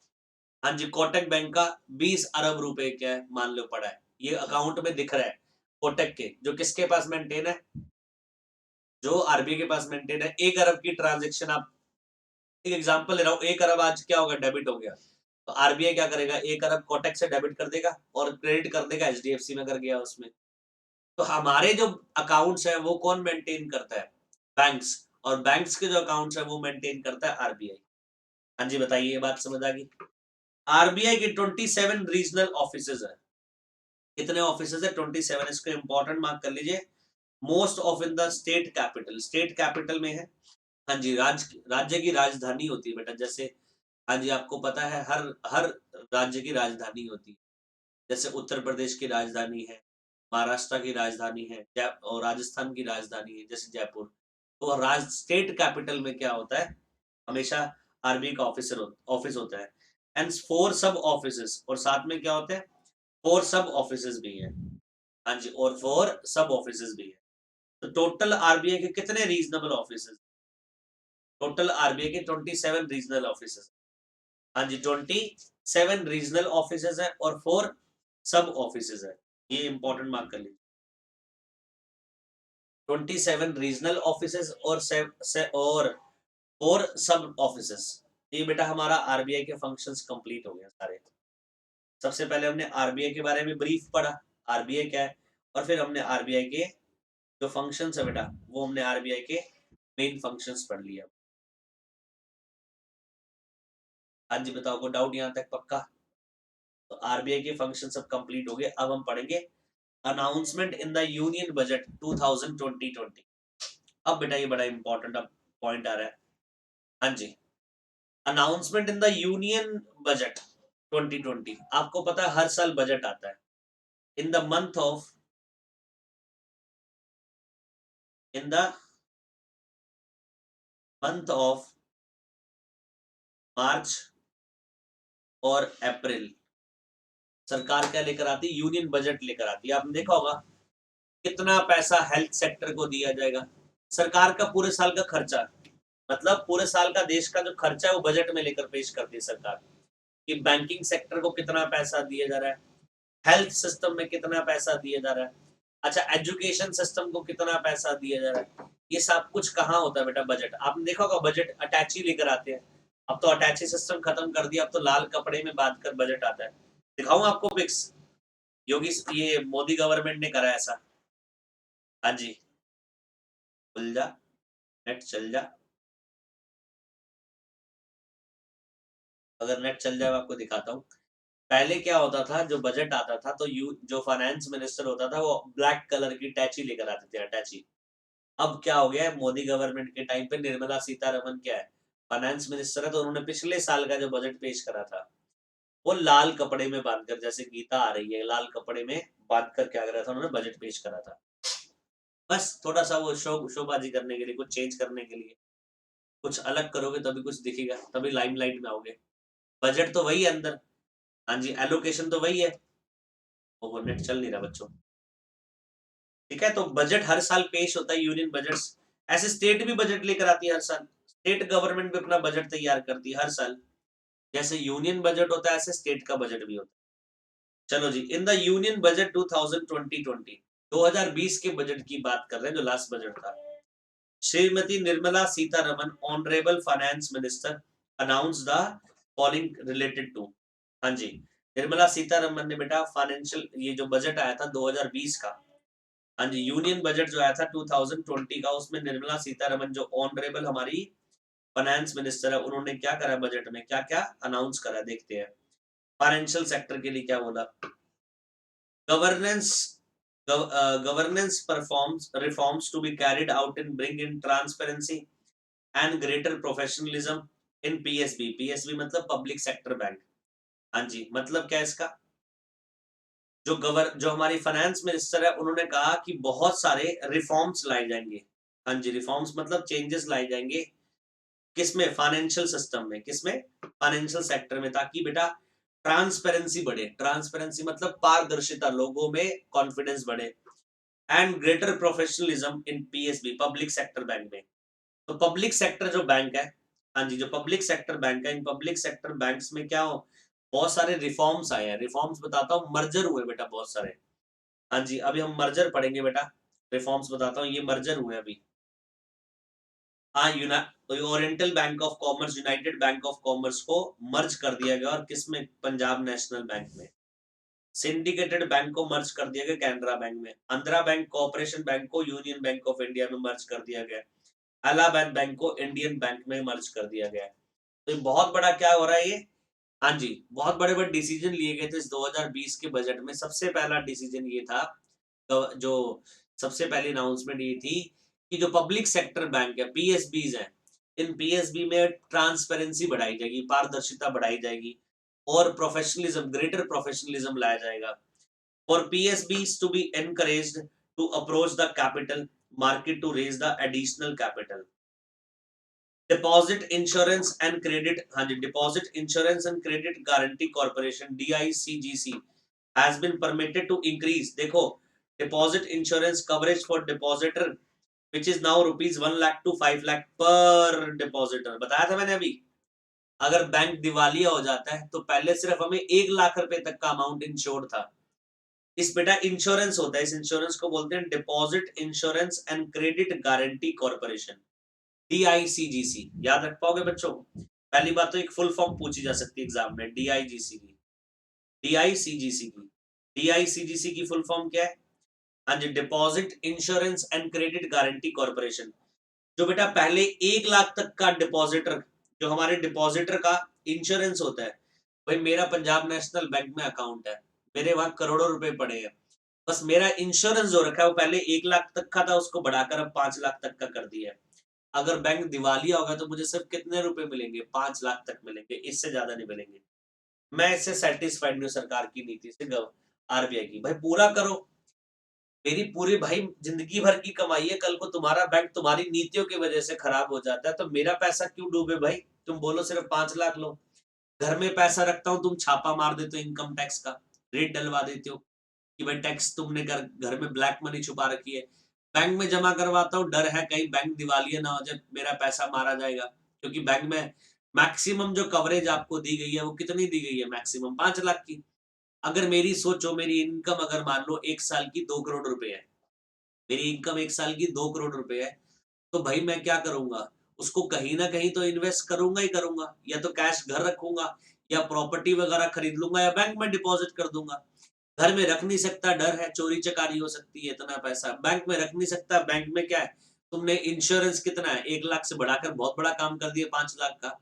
हाँ जी, कोटक बैंक का 20 अरब रुपए क्या है मान लो पड़ा है, ये अकाउंट में दिख रहा है कोटक के, जो किसके पास मेंटेन है? जो आरबीआई के पास मेंटेन है। 1 अरब की ट्रांजेक्शन, आप एक एग्जांपल ले रहा हूँ, 1 अरब आज क्या होगा? डेबिट हो गया, तो आरबीआई क्या करेगा? 1 अरब कोटक से डेबिट कर देगा और क्रेडिट कर देगा एचडीएफसी में कर गया उसमें। तो हमारे जो अकाउंट्स है वो कौन मेंटेन करता है? बैंक्स। और बैंक्स के जो अकाउंट्स है वो मेंटेन करता है आरबीआई। हाँ जी, बताइए, ये बात समझ आ गई? आरबीआई के 27 रीजनल ऑफिसेज है। कितने ऑफिसेज है? 27। इसको इंपॉर्टेंट मार्क कर लीजिए। Most of in the state capital, state capital में है। हाँ जी, राज्य की राजधानी होती है बेटा, जैसे हाँ जी, आपको पता है हर हर राज्य की राजधानी होती है। जैसे उत्तर प्रदेश की राजधानी है, महाराष्ट्र की राजधानी है, और राजस्थान की राजधानी है जैसे जयपुर। तो राज स्टेट कैपिटल में क्या होता है? हमेशा आरबीआई का ऑफिस होता है। एंड 4 सब ऑफिसेस, और साथ में क्या होते हैं? 4 सब ऑफिसेस भी हैं। हाँ जी, और 4 सब ऑफिसेस भी है। तो टोटल आरबीआई के कितने रीजनल ऑफिसेस? टोटल आरबीआई के 27 रीजनल ऑफिसेस। हाँ जी, 27 रीजनल ऑफिसेज है और 4 सब ऑफिसेज है। ये इंपॉर्टेंट मार्क कर लीजिए। 27 रीजनल ऑफिसेज और और 4 सब ऑफिसेज। ये बेटा हमारा आरबीआई के फंक्शंस कंप्लीट हो गए सारे। सबसे पहले हमने आरबीआई के बारे में ब्रीफ पढ़ा, आरबीआई क्या है, और फिर हमने आरबीआई के जो फंक्शंस है बेटा, वो हमने आरबीआई के मेन फंक्शंस पढ़ लिया। हाँ जी, बताओ, को डाउट यहाँ तक? पक्का? तो आरबीआई के फंक्शन सब कंप्लीट हो गए। अब हम पढ़ेंगे announcement in the union budget 2020। अब बेटा ये बड़ा इंपॉर्टेंट अब पॉइंट आ रहा है। हाँ जी, announcement in the union budget 2020। आपको पता है हर साल बजट आता है in the month of, in the month of March और अप्रैल। सरकार क्या लेकर आती है? यूनियन बजट लेकर आती है। आपने देखा होगा कितना पैसा हेल्थ सेक्टर को दिया जाएगा। सरकार का पूरे साल का खर्चा, मतलब पूरे साल का देश का जो खर्चा है वो बजट में लेकर पेश करती है सरकार, कि बैंकिंग सेक्टर को कितना पैसा दिया जा रहा है, हेल्थ सिस्टम में कितना पैसा दिया जा रहा है, अच्छा एजुकेशन सिस्टम को कितना पैसा दिया जा रहा है। ये सब कुछ कहाँ होता है बेटा? बजट। आपने देखा होगा बजट अटैची लेकर आते हैं। अब तो अटैची सिस्टम खत्म कर दिया, अब तो लाल कपड़े में बांध कर बजट आता है। दिखाऊं आपको पिक्स? योगी, ये मोदी गवर्नमेंट ने करा ऐसा। हाँ जी, खुल जा, नेट चल जा। अगर नेट चल जाए मैं आपको दिखाता हूँ। पहले क्या होता था, जो बजट आता था तो जो फाइनेंस मिनिस्टर होता था वो ब्लैक कलर की टैची लेकर आते थे, अटैची। अब क्या हो गया है, मोदी गवर्नमेंट के टाइम पे निर्मला सीतारमन क्या है, फाइनेंस मिनिस्टर है, तो उन्होंने पिछले साल का जो बजट पेश करा था वो लाल कपड़े में बांधकर, जैसे गीता आ रही है, लाल कपड़े में बांधकर क्या करा था उन्होंने? बजट पेश करा था। बस थोड़ा सा वो शोबाजी करने के लिए, कुछ चेंज करने के लिए। कुछ अलग करोगे तभी कुछ दिखेगा, तभी लाइमलाइट में आओगे। बजट तो वही है अंदर। हाँ जी, एलोकेशन तो वही है। वो नेट चल नहीं रहा बच्चों। ठीक है। तो बजट हर साल पेश होता है, यूनियन बजट। ऐसे स्टेट भी बजट लेकर आती है हर साल, स्टेट गवर्नमेंट भी अपना बजट तैयार करती है हर साल। जैसे यूनियन बजट होता है ऐसे स्टेट का बजट भी होता है। चलो जी, इन द यूनियन बजट 2020 के बजट की बात कर रहे हैं, जो लास्ट बजट था। Shrimati Nirmala Sitharaman, honourable finance minister, announce the following related to. हाँ जी, निर्मला सीतारमन ने बेटा फाइनेंशियल, ये जो बजट आया था 2020 का, हाँ जी, यूनियन बजट जो आया था 2020 का, उसमें निर्मला सीतारमन जो ऑनरेबल हमारी फाइनेंस मिनिस्टर है, उन्होंने क्या करा बजट में, क्या क्या अनाउंस करा, देखते हैं। फाइनेंशियल सेक्टर के लिए क्या बोला। Governance governance performs reforms to be carried out and bring in transparency and greater professionalism in PSB। PSB मतलब पब्लिक सेक्टर बैंक। हाँ जी, मतलब क्या है इसका, जो हमारी फाइनेंस मिनिस्टर है, उन्होंने कहा कि बहुत सारे रिफॉर्म्स लाए जाएंगे। हाँ जी, रिफॉर्म्स मतलब चेंजेस लाए जाएंगे, किसमें, फाइनेंशियल सिस्टम में, किसमें, फाइनेंशियल सेक्टर में, ताकि बेटा ट्रांसपेरेंसी बढ़े। ट्रांसपेरेंसी मतलब पारदर्शिता, लोगों में कॉन्फिडेंस बढ़े, and greater professionalism in PSB, public sector bank में। तो पब्लिक सेक्टर जो बैंक है, हाँ जी, जो पब्लिक सेक्टर बैंक है, इन पब्लिक सेक्टर बैंक्स में क्या हो, बहुत सारे रिफॉर्म्स आए हैं। रिफॉर्म्स बताता हूँ, मर्जर हुए बेटा बहुत सारे। हाँ जी, अभी हम मर्जर पढ़ेंगे बेटा, रिफॉर्म्स बताता हूँ, ये मर्जर हुए अभी। हाँ, oriental bank of commerce, united bank of commerce को मर्ज कर दिया गया, और किसमें, पंजाब नेशनल बैंक में। सिंडिकेटेड बैंक को मर्ज कर दिया गया कैनरा बैंक में। आंध्रा बैंक कोऑपरेशन बैंक को यूनियन बैंक ऑफ इंडिया में मर्ज कर दिया गया। इलाहाबाद बैंक को इंडियन बैंक में मर्ज कर दिया गया। तो बहुत बड़ा क्या हो रहा है ये, हाँ जी, बहुत बड़े बड़े डिसीजन लिए गए थे इस 2020 के बजट में। सबसे पहला डिसीजन ये था, तो जो सबसे पहली अनाउंसमेंट ये थी कि जो पब्लिक सेक्टर बैंक है, पीएसबीज हैं, इन पीएसबी में ट्रांसपेरेंसी बढ़ाई जाएगी, पारदर्शिता बढ़ाई जाएगी, और प्रोफेशनलिज्म, ग्रेटर प्रोफेशनलिज्म लाया जाएगा। For PSBs to be encouraged to approach the capital market to raise the additional capital. Deposit insurance and credit, हाँ जी, deposit insurance and credit guarantee corporation, DICGC, has been permitted to increase. देखो, deposit insurance coverage for depositor which is now rupees 1 lakh to 5 lakh per depositor. बताया था मैंने अभी, अगर बैंक दिवालिया हो जाता है तो पहले सिर्फ हमें 1 लाख रुपए तक का अमाउंट इंश्योर्ड था। इस बेटा इंश्योरेंस होता है, इस इंश्योरेंस को बोलते हैं deposit insurance and credit guarantee corporation, DICGC. याद रख पाओगे बच्चों। पहली बात तो एक फुल फॉर्म पूछी जा सकती है एग्जाम में, डीआईजीसी की, डीआईसीजीसी की। डीआईसीजीसी की फुल फॉर्म क्या है, हाँ जी, deposit insurance and credit guarantee corporation. जो बेटा पहले 1 लाख तक का डिपॉजिटर, जो हमारे डिपॉजिटर का इंश्योरेंस होता है, भाई मेरा पंजाब नेशनल बैंक में अकाउंट है, मेरे वहां करोड़ों रुपए पड़े हैं, बस मेरा इंश्योरेंस जो रखा है वो पहले 1 लाख तक का था, उसको बढ़ाकर अब 5 लाख तक का कर दिया है। अगर बैंक दिवालिया होगा तो मुझे सिर्फ कितने रुपए मिलेंगे, 5 लाख तक मिलेंगे, इससे ज्यादा नहीं मिलेंगे। मैं इससे सेटिस्फाइड नहीं हूँ सरकार की नीति से, आरबीआई की। भाई पूरा करो, मेरी पूरी भाई जिंदगी भर की कमाई है, कल को तुम्हारा बैंक तुम्हारी नीतियों की वजह से खराब हो जाता है तो मेरा पैसा क्यों डूबे भाई। तुम बोलो सिर्फ 5 लाख लो, घर में पैसा रखता हूँ, तुम छापा मार देते हो इनकम टैक्स का, रेट डलवा देते हो कि भाई टैक्स तुमने घर में ब्लैक मनी छुपा रखी है। बैंक में जमा करवाता हूँ, डर है कहीं बैंक दिवालिया ना हो जाए, मेरा पैसा मारा जाएगा, क्योंकि बैंक में मैक्सिमम जो कवरेज आपको दी गई है वो कितनी दी गई है, मैक्सिमम 5 लाख की। अगर मेरी सोचो, मेरी इनकम अगर मान लो 1 साल की 2 करोड़ रुपए है, मेरी इनकम 1 साल की 2 करोड़ रुपए है, तो भाई मैं क्या करूंगा, उसको कहीं ना कहीं तो इन्वेस्ट करूंगा ही करूंगा, या तो कैश घर रखूंगा, या प्रॉपर्टी वगैरह खरीद लूंगा, या बैंक में डिपॉजिट कर दूंगा। घर में रख नहीं सकता, डर है चोरी चकारी हो सकती है, इतना पैसा बैंक में रख नहीं सकता। बैंक में क्या है, तुमने इंश्योरेंस कितना है, 1 लाख से बढ़ाकर बहुत बड़ा काम कर दिया 5 लाख का।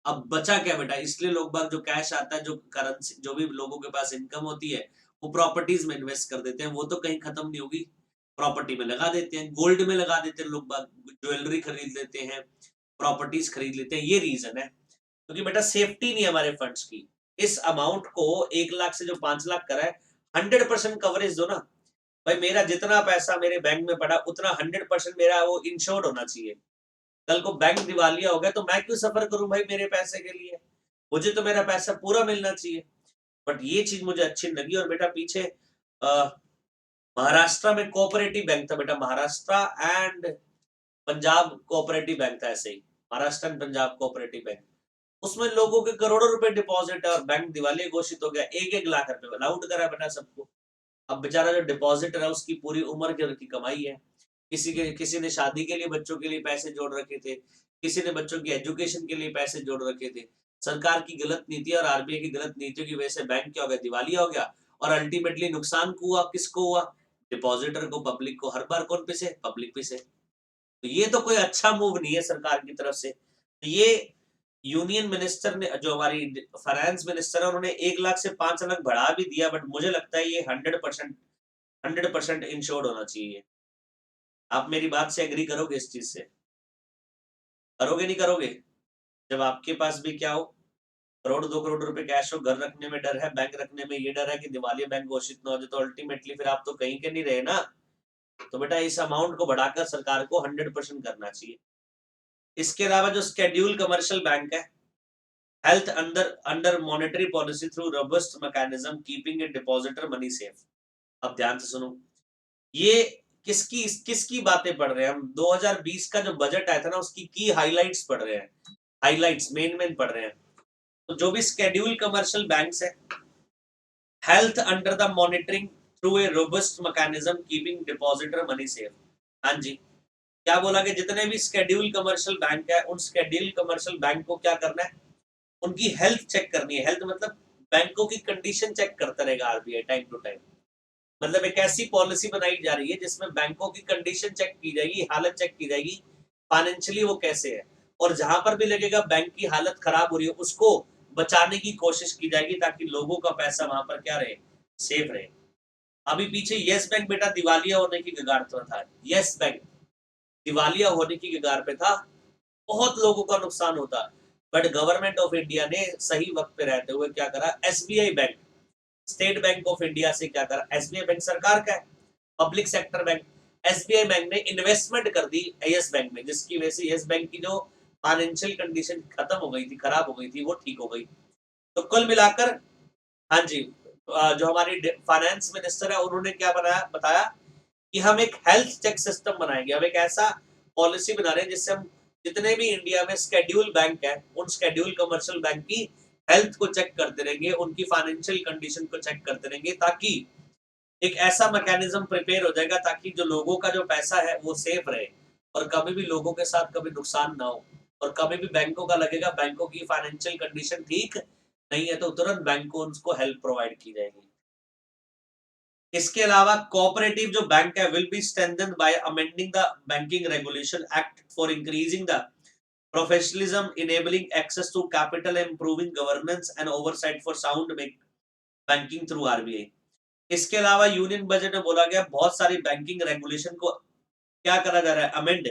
अब बचा क्या बेटा, इसलिए लोग बाग जो कैश आता है, जो करेंसी, जो भी लोगों के पास इनकम होती है, वो प्रॉपर्टीज में इन्वेस्ट कर देते हैं, वो तो कहीं खत्म नहीं होगी, प्रॉपर्टी में लगा देते हैं, गोल्ड में लगा देते हैं लोग बाग, ज्वेलरी खरीद लेते हैं, प्रॉपर्टीज खरीद लेते हैं। ये रीजन है, क्योंकि बेटा सेफ्टी नहीं है हमारे फंड्स की। इस अमाउंट को 1 लाख से जो 5 लाख करा है, 100% कवरेज दो ना भाई। मेरा जितना पैसा मेरे बैंक में पड़ा उतना 100% मेरा वो इंश्योर्ड होना चाहिए। कल को बैंक दिवालिया हो गया तो मैं क्यों सफर करूं भाई मेरे पैसे के लिए, मुझे तो मेरा पैसा पूरा मिलना चाहिए। बट ये चीज मुझे अच्छी लगी। और बेटा पीछे महाराष्ट्र में कोऑपरेटिव बैंक था बेटा, Maharashtra and Punjab cooperative bank था, ऐसे ही Maharashtra and Punjab cooperative bank. उसमें लोगों के करोड़ों रुपए डिपॉजिट है और बैंक दिवालिया घोषित हो गया, 1-1 लाख रुपए अलाउड करा बेटा सबको। अब बेचारा जो डिपॉजिटर है उसकी पूरी उम्र की की कमाई है। किसी ने शादी के लिए बच्चों के लिए पैसे जोड़ रखे थे, किसी ने बच्चों की एजुकेशन के लिए पैसे जोड़ रखे थे। सरकार की गलत नीति और आरबीआई की गलत नीतियों की वजह से बैंक क्या हो गया, दिवालिया हो गया। और अल्टीमेटली नुकसान हुआ किसको हुआ, डिपॉजिटर को, पब्लिक को। हर बार कौन पिसे, पब्लिक पिसे। तो ये तो कोई अच्छा मूव नहीं है सरकार की तरफ से। ये यूनियन मिनिस्टर ने, जो हमारी फाइनेंस मिनिस्टर है, उन्होंने 1 लाख से 5 लाख बढ़ा भी दिया, बट मुझे लगता है ये 100% इंश्योर्ड होना चाहिए। आप मेरी बात से एग्री करोगे इस चीज से? करोगे नहीं करोगे? जब आपके पास भी क्या हो, करोड़ 2 करोड़ रुपए कैश हो, घर रखने में डर है, बैंक रखने में ये डर है कि दिवालिया बैंक घोषित न हो जाए, तो अल्टीमेटली फिर आप तो कहीं के नहीं रहे ना। तो बेटा इस अमाउंट को बढ़ाकर सरकार को 100% करना चाहिए। इसके अलावा जो स्केड्यूल कमर्शियल बैंक है, health under monetary policy through robust mechanism keeping a depositor money safe. अब ध्यान से सुनो, ये किसकी बातें पढ़ रहे हैं हम? 2020 का जो बजट आया था ना, उसकी की हाइलाइट्स पढ़ रहे हैं, हाइलाइट्स मेन पढ़ रहे हैं। तो जो भी स्केड्यूल कमर्शियल बैंक्स है, health under the monitoring through a robust mechanism keeping depositor money safe. हाँ जी, क्या बोला कि जितने भी स्केड्यूल कमर्शियल बैंक है, उन स्केड्यूल कमर्शियल बैंक को क्या करना है, उनकी हेल्थ चेक करनी है। हेल्थ मतलब बैंकों की कंडीशन चेक करता रहेगा आरबीआई टाइम टू टाइम। मतलब एक ऐसी पॉलिसी बनाई जा रही है जिसमें बैंकों की कंडीशन चेक की जाएगी, हालत चेक की जाएगी, फाइनेंशियली वो कैसे है, और जहां पर भी लगेगा बैंक की हालत खराब हो रही है, उसको बचाने की कोशिश की जाएगी, ताकि लोगों का पैसा वहां पर क्या रहे, सेफ रहे। अभी पीछे येस बैंक बेटा दिवालिया होने की कगार पर था, येस बैंक दिवालिया होने की कगार पे था, बहुत लोगों का नुकसान होता, बट गवर्नमेंट ऑफ इंडिया ने सही वक्त पे रहते हुए क्या करा, SBI bank, state bank of India से क्या करा, एसबीआई बैंक सरकार का है, public sector bank, SBI bank ने इन्वेस्टमेंट कर दी येस बैंक में, जिसकी वजह से येस बैंक की जो फाइनेंशियल कंडीशन खत्म हो गई थी, खराब हो गई थी, वो ठीक हो गई। तो कुल मिलाकर, हाँ जी, जो हमारी फाइनेंस मिनिस्टर है, उन्होंने क्या बनाया, बताया कि हम एक हेल्थ चेक सिस्टम बनाएंगे। हम एक ऐसा पॉलिसी बना रहे हैं जिससे हम जितने भी इंडिया में स्केड्यूल बैंक है, उन स्केड्यूल कमर्शियल बैंक की हेल्थ को चेक करते रहेंगे, उनकी फाइनेंशियल कंडीशन को चेक करते रहेंगे, ताकि एक ऐसा मैकेनिज्म प्रिपेयर हो जाएगा ताकि जो लोगों का जो पैसा है वो सेफ रहे, और कभी भी लोगों के साथ कभी नुकसान ना हो। और कभी भी बैंकों का लगेगा बैंकों की फाइनेंशियल कंडीशन ठीक नहीं है, तो तुरंत बैंक को उनको हेल्प प्रोवाइड की जाएगी। इसके अलावा कोऑपरेटिव जो बैंक है will be strengthened by amending the banking regulation act for increasing the professionalism, enabling access to capital, improving governance and oversight for sound banking through RBI. इसके अलावा यूनियन बजट में बोला गया बहुत सारी बैंकिंग रेगुलेशन को क्या करा जा रहा है, अमेंड,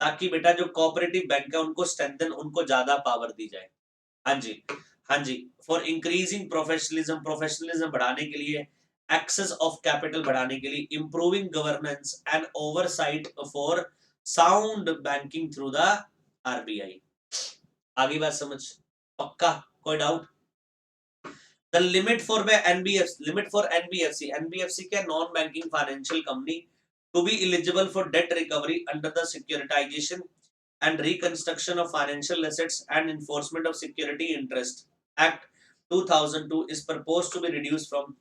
ताकि बेटा जो कोऑपरेटिव बैंक है उनको स्ट्रेंथन, उनको ज्यादा पावर दी जाए। हाँ जी, हाँ जी, फॉर इंक्रीजिंग प्रोफेशनलिज्म बढ़ाने के लिए, एक्सेस ऑफ कैपिटल बढ़ाने के लिए, improving governance and oversight for sound banking through the RBI. आगे बात समझ, पक्का? कोई doubt? The limit for NBFC क्या, non banking financial company to be eligible for debt recovery under the securitization and reconstruction of financial assets and enforcement of security interest act 2002 is proposed to be reduced from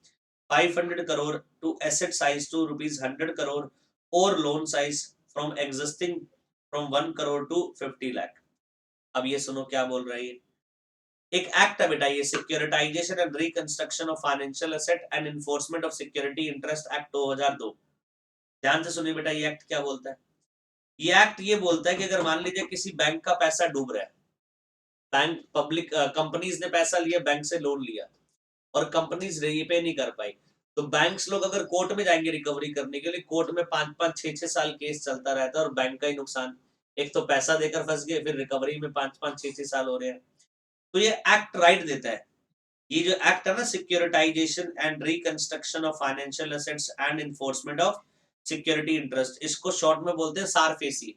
500 crore to asset size to rupees 100 crore or loan size from existing from 1 crore to 50 lakh। अब ये सुनो क्या बोल रहा है ये, एक एक्ट है बेटा ये, securitisation and reconstruction of financial asset and enforcement of security interest act 2002। ध्यान से सुनिए बेटा, ये एक्ट क्या बोलता है? ये एक्ट ये बोलता है कि अगर मान लीजिए किसी बैंक का पैसा डूब रहा है, बैंक पब्लिक कंपनीज ने पैसा लिया, बैंक से लोन लिया, और कंपनीज रीपे नहीं कर पाई, तो बैंक्स लोग अगर कोर्ट में जाएंगे रिकवरी करने के लिए, कोर्ट में 5-5 6-6 साल केस चलता रहता है, और बैंक का ही नुकसान। एक तो पैसा देकर फंस गए, फिर रिकवरी में 5-5 6-6 साल हो रहे हैं। तो ये एक्ट राइट देता है, ये जो एक्ट है ना, securitisation and reconstruction of financial assets and enforcement of security interest, इसको शॉर्ट में बोलते हैं सारफेसी।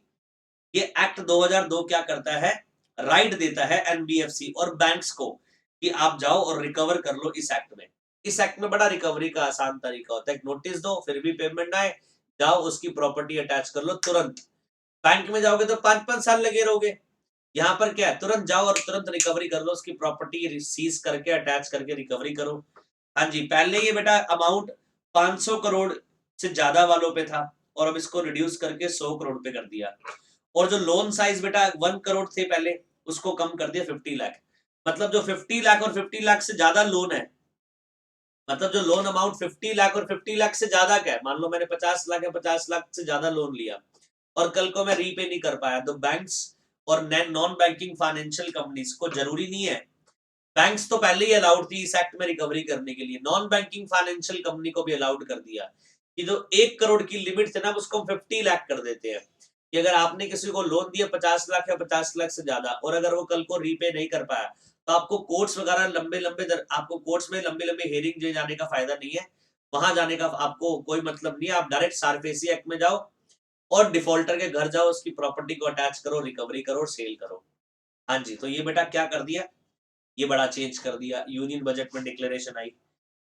ये एक्ट 2002 क्या करता है, राइट देता है एनबीएफसी और बैंक्स को कि आप जाओ और रिकवर कर लो इस एक्ट में। इस एक्ट में बड़ा रिकवरी का आसान तरीका होता है, नोटिस दो फिर भी पेमेंट आए, जाओ उसकी प्रॉपर्टी अटैच कर लो तुरंत। बैंक में जाओगे तो 5-5 साल लगे रहोगे, यहाँ पर क्या है, तुरंत जाओ और तुरंत रिकवरी कर लो, उसकी प्रॉपर्टी सीज करके अटैच करके रिकवरी करो। हाँ जी, पहले ये बेटा अमाउंट 500 करोड़ से ज्यादा वालों पे था और अब इसको रिड्यूस करके 100 करोड़ पे कर दिया। और जो लोन साइज बेटा 1 करोड़ थे पहले, उसको कम कर दिया 50 लाख। मतलब जो 50 लाख और 50 लाख से ज्यादा लोन है, मतलब जो लोन अमाउंट 50 लाख और 50 लाख से ज्यादा का है, मान लो मैंने 50 लाख या 50 लाख से ज्यादा लोन लिया और कल को मैं रीपे नहीं कर पाया, तो बैंक्स और नॉन बैंकिंग फाइनेंशियल कंपनीज को जरूरी नहीं है, बैंक्स तो पहले ही अलाउड थी इस एक्ट में रिकवरी करने के लिए, नॉन बैंकिंग फाइनेंशियल कंपनी को भी अलाउड कर दिया कि जो 1 करोड़ की लिमिट थे ना उसको हम 50 लाख कर देते हैं, कि अगर आपने किसी को लोन दिया 50 लाख या 50 लाख से ज्यादा और अगर वो कल को रीपे नहीं कर पाया, तो आपको कोर्ट्स वगैरह आपको कोर्ट्स में लंबे लंबे हेयरिंग में जाने का फायदा नहीं है, वहां जाने का आपको कोई मतलब नहीं है, आप डायरेक्ट सारफेसी एक्ट में जाओ और डिफॉल्टर के घर जाओ, उसकी प्रॉपर्टी को अटैच करो, रिकवरी करो, सेल करो। हाँ जी, तो ये बेटा क्या कर दिया, ये बड़ा चेंज कर दिया, यूनियन बजट में डिक्लेरेशन आई।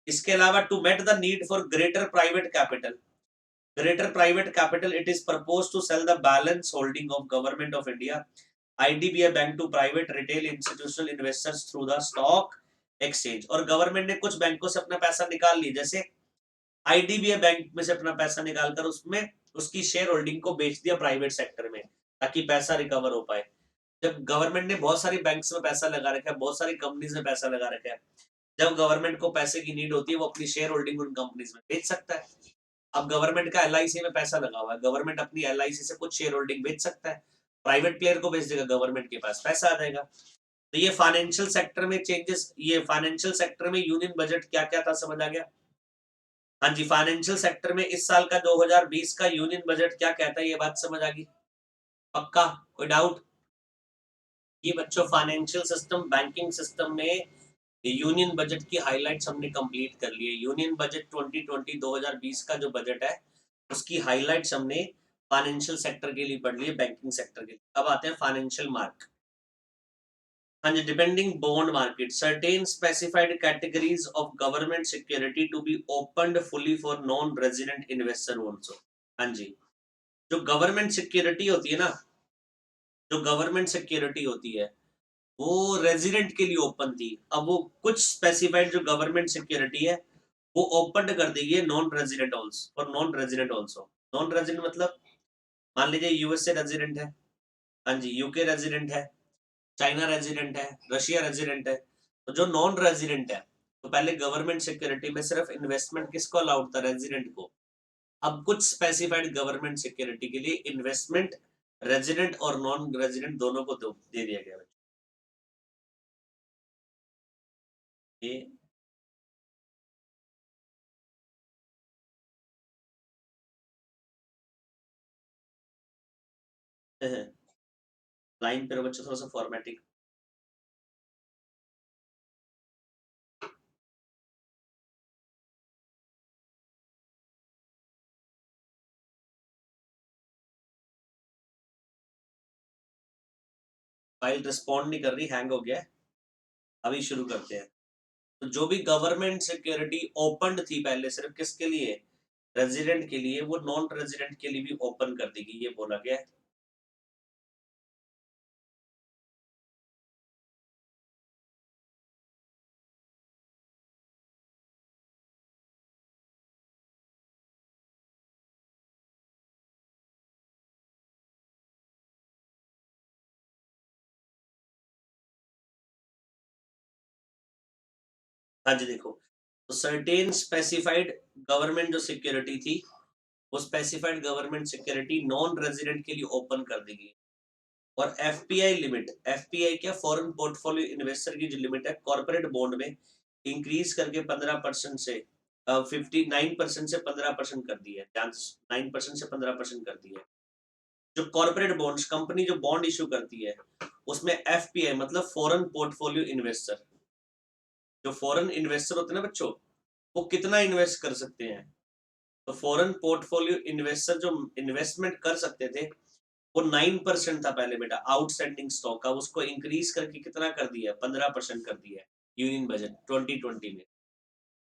इसके अलावा to meet the need for greater private capital it is propose to sell the balance holding of government of India IDBI bank to private retail institutional investors through the stock exchange. और गवर्नमेंट ने कुछ बैंकों से अपना पैसा निकाल लिया, जैसे आईडीबीआई बैंक में से अपना पैसा निकालकर उसमें उसकी शेयर होल्डिंग को बेच दिया प्राइवेट सेक्टर में, ताकि पैसा रिकवर हो पाए। जब गवर्नमेंट ने बहुत सारी बैंक्स में पैसा लगा रखा है, बहुत सारी कंपनीज में पैसा लगा रखा है, जब गवर्नमेंट को पैसे की नीड होती है वो अपनी शेयर होल्डिंग उन कंपनीज में बेच सकता है। अब गवर्नमेंट का एलआईसी में पैसा लगा हुआ है, गवर्नमेंट अपनी एलआईसी से कुछ शेयर होल्डिंग बेच सकता है, प्राइवेट प्लेयर को बेच देगा, गवर्नमेंट के पास पैसा आ जाएगा। तो ये फाइनेंशियल सेक्टर में चेंजेस, ये फाइनेंशियल सेक्टर में यूनियन बजट क्या क्या था समझ आ गया। हाँ जी, फाइनेंशियल सेक्टर में इस साल का 2020 का यूनियन बजट क्या कहता है, ये बात समझ आ गई पक्का, कोई डाउट। ये बच्चों फाइनेंशियल सिस्टम बैंकिंग सिस्टम में यूनियन बजट की हाइलाइट्स हमने कंप्लीट कर ली है। यूनियन बजट 2020-2020 का जो बजट है उसकी हाइलाइट्स हमने फाइनेंशियल सेक्टर के लिए पढ़ ली है, बैंकिंग सेक्टर के लिए। अब आते हैं फाइनेंशियल मार्क। हाँ जी, depending bond market certain specified categories of government security to be opened fully for non resident investor also. हाँ जी, जो गवर्नमेंट सिक्योरिटी होती है ना, जो गवर्नमेंट सिक्योरिटी होती है वो रेजिडेंट के लिए ओपन थी, अब वो कुछ स्पेसिफाइड जो गवर्नमेंट सिक्योरिटी है वो ओपन कर देगी नॉन रेजिडेंट आल्सो और non resident also. Non resident मतलब मान लीजिए यूएसए रेजिडेंट है, हाँ जी, यूके रेजिडेंट है, चाइना रेजिडेंट है, रशिया रेजिडेंट है, तो जो नॉन रेजिडेंट है, तो पहले गवर्नमेंट सिक्योरिटी में सिर्फ इन्वेस्टमेंट किसको अलाउड था, रेजिडेंट को। अब कुछ स्पेसिफाइड गवर्नमेंट सिक्योरिटी के लिए इन्वेस्टमेंट रेजिडेंट और नॉन रेजिडेंट दोनों को दे दिया गया। ये लाइन पे बच्चों थोड़ा सा फॉर्मेटिंग। फाइल रिस्पॉन्ड नहीं कर रही, हैंग हो गया है। अभी शुरू करते हैं। तो जो भी गवर्नमेंट सिक्योरिटी ओपन थी पहले सिर्फ किसके लिए, रेजिडेंट के लिए, वो नॉन रेजिडेंट के लिए भी ओपन कर देगी, ये बोला गया है। हाँ जी, देखो, तो सर्टेन स्पेसिफाइड गवर्नमेंट जो सिक्योरिटी थी वो specified government security non resident के लिए ओपन कर देगी। और एफपीआई लिमिट, एफपीआई क्या, फॉरेन पोर्टफोलियो इन्वेस्टर की जो लिमिट है कॉर्पोरेट बॉन्ड में इंक्रीज करके 15% से 59% से 15% कर दी है, 9% से 15% कर दी है। जो कॉर्पोरेट बॉन्ड्स कंपनी जो बॉन्ड इशू करती है उसमें एफपीआई मतलब फॉरेन पोर्टफोलियो इन्वेस्टर, जो फॉरेन इन्वेस्टर होते हैं ना बच्चों, वो कितना इन्वेस्ट कर सकते हैं, तो फॉरेन पोर्टफोलियो इन्वेस्टर जो इन्वेस्टमेंट कर सकते थे वो 9% था पहले बेटा आउटस्टैंडिंग स्टॉक का, उसको इंक्रीज करके कितना कर दिया, 15% कर दिया यूनियन बजट 2020 में।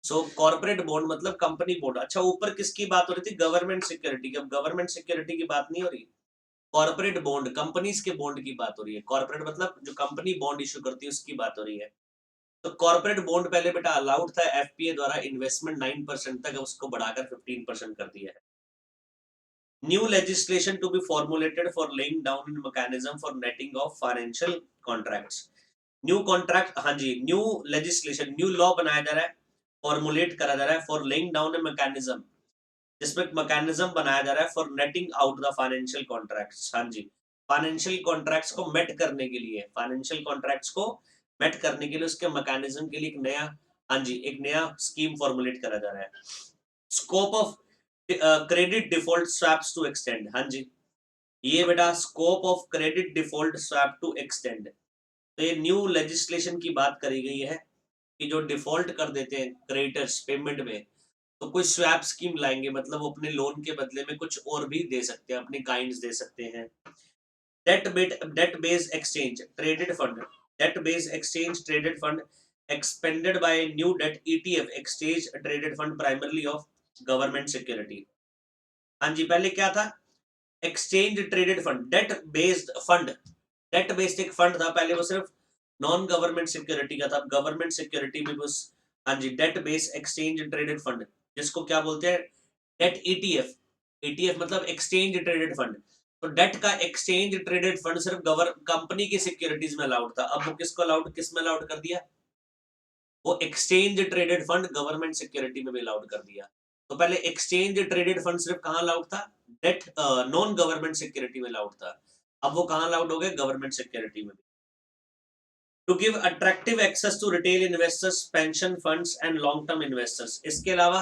सो कॉर्पोरेट बॉन्ड मतलब कंपनी बॉन्ड। अच्छा, ऊपर किसकी बात हो रही थी? गवर्नमेंट सिक्योरिटी की। अब गवर्नमेंट सिक्योरिटी की बात नहीं हो रही, कॉर्पोरेट बॉन्ड, कंपनीज के बॉन्ड की बात हो रही है। कॉर्पोरेट मतलब जो कंपनी बॉन्ड इशू करती है उसकी बात हो रही है। तो कॉर्पोरेट बॉन्ड पहले बेटा अलाउड था एफपीए द्वारा इन्वेस्टमेंट 9% तक, उसको बढ़ाकर 15% कर दिया है। New legislation to be formulated for laying down in mechanism for netting of financial contracts. New contract, हाँ जी, न्यू लेजिस्लेशन, न्यू लॉ बनाया जा रहा है, फॉर्मुलेट करा जा रहा है for laying down a mechanism, जिसमें एक मैकेनिज्म बनाया जा रहा है for netting out the financial contracts. हाँ जी, फाइनेंशियल कॉन्ट्रैक्ट्स को मेट करने के लिए, फाइनेंशियल कॉन्ट्रैक्ट्स को मेट करने के लिए उसके मैकेनिज्म के लिए एक नया, हाँ जी, एक नया स्कीम फॉर्मुलेट करा जा रहा है। Scope of credit default swaps to extend. हाँ जी, ये बेटा scope of credit default swap to extend. तो ये न्यू लेजिस्लेशन की बात करी गई है कि जो डिफॉल्ट कर देते हैं क्रेडिटर्स पेमेंट में, तो कोई स्वैप स्कीम लाएंगे, मतलब वो अपने लोन के बदले में कुछ और भी दे सकते हैं, अपने काइंड्स दे सकते हैं। Debt based exchange traded fund, debt based exchange traded fund expanded by new debt ETF exchange traded fund primarily of government security। हाँ जी, पहले क्या था? Exchange traded fund, debt based fund, debt based एक फंड था पहले, वो सिर्फ नॉन गवर्नमेंट सिक्योरिटी का था। गवर्नमेंट सिक्योरिटी में बस, हाँ जी, debt based exchange traded fund, जिसको क्या बोलते हैं? Debt ETF. ईटीएफ मतलब एक्सचेंज ट्रेडेड फंड। तो डेट का एक्सचेंज ट्रेडेड फंड सिर्फ कंपनी की सिक्योरिटीज में अलाउड था। अब वो किसको अलाउड, किस में अलाउड कर दिया? वो exchange traded fund government security में भी अलाउड कर दिया। तो पहले एक्सचेंज ट्रेडेड फंड सिर्फ कहां अलाउड था? डेट नॉन गवर्नमेंट सिक्योरिटी में अलाउड था। अब वो कहां अलाउड हो गए? गवर्नमेंट सिक्योरिटी में। To give attractive access to retail investors, pension funds and long term investors. इसके अलावा,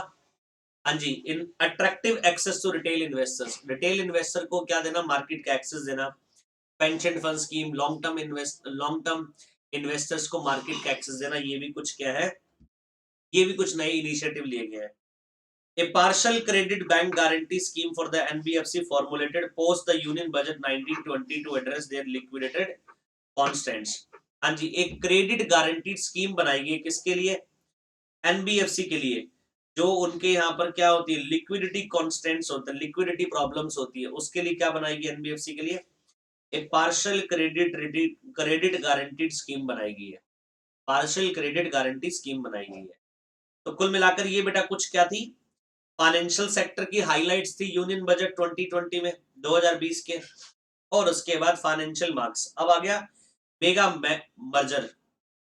हाँ जी, in attractive access to retail investors, retail investor को क्या देना? मार्केट का एक्सेस देना। Pension fund scheme, long term investors को मार्केट का एक्सेस देना, ये भी कुछ क्या है? ये भी कुछ नए इनिशिएटिव लिए गए हैं। A partial credit bank guarantee scheme for the NBFC formulated post the Union Budget 1920 to address their liquidated constraints। हाँ जी, एक क्रेडिट गारंटीड स्कीम बनाई गई, किसके लिए? एनबीएफसी के लिए। जो उनके यहाँ पर क्या होती है? लिक्विडिटी कॉन्स्टेंट्स होते हैं, लिक्विडिटी प्रॉब्लम्स होती है, उसके लिए क्या बनाएगी एनबीएफसी के लिए? एक पार्शियल क्रेडिट गारंटीड स्कीम बनाई गई है, पार्शियल क्रेडिट गारंटी स्कीम बनाई गई है। तो कुल मिलाकर ये बेटा कुछ क्या थी? फाइनेंशियल सेक्टर की हाइलाइट्स थी यूनियन बजट 2020 में, 2020 के। और उसके बाद फाइनेंशियल मार्क्स। अब आ गया मेगा मर्जर।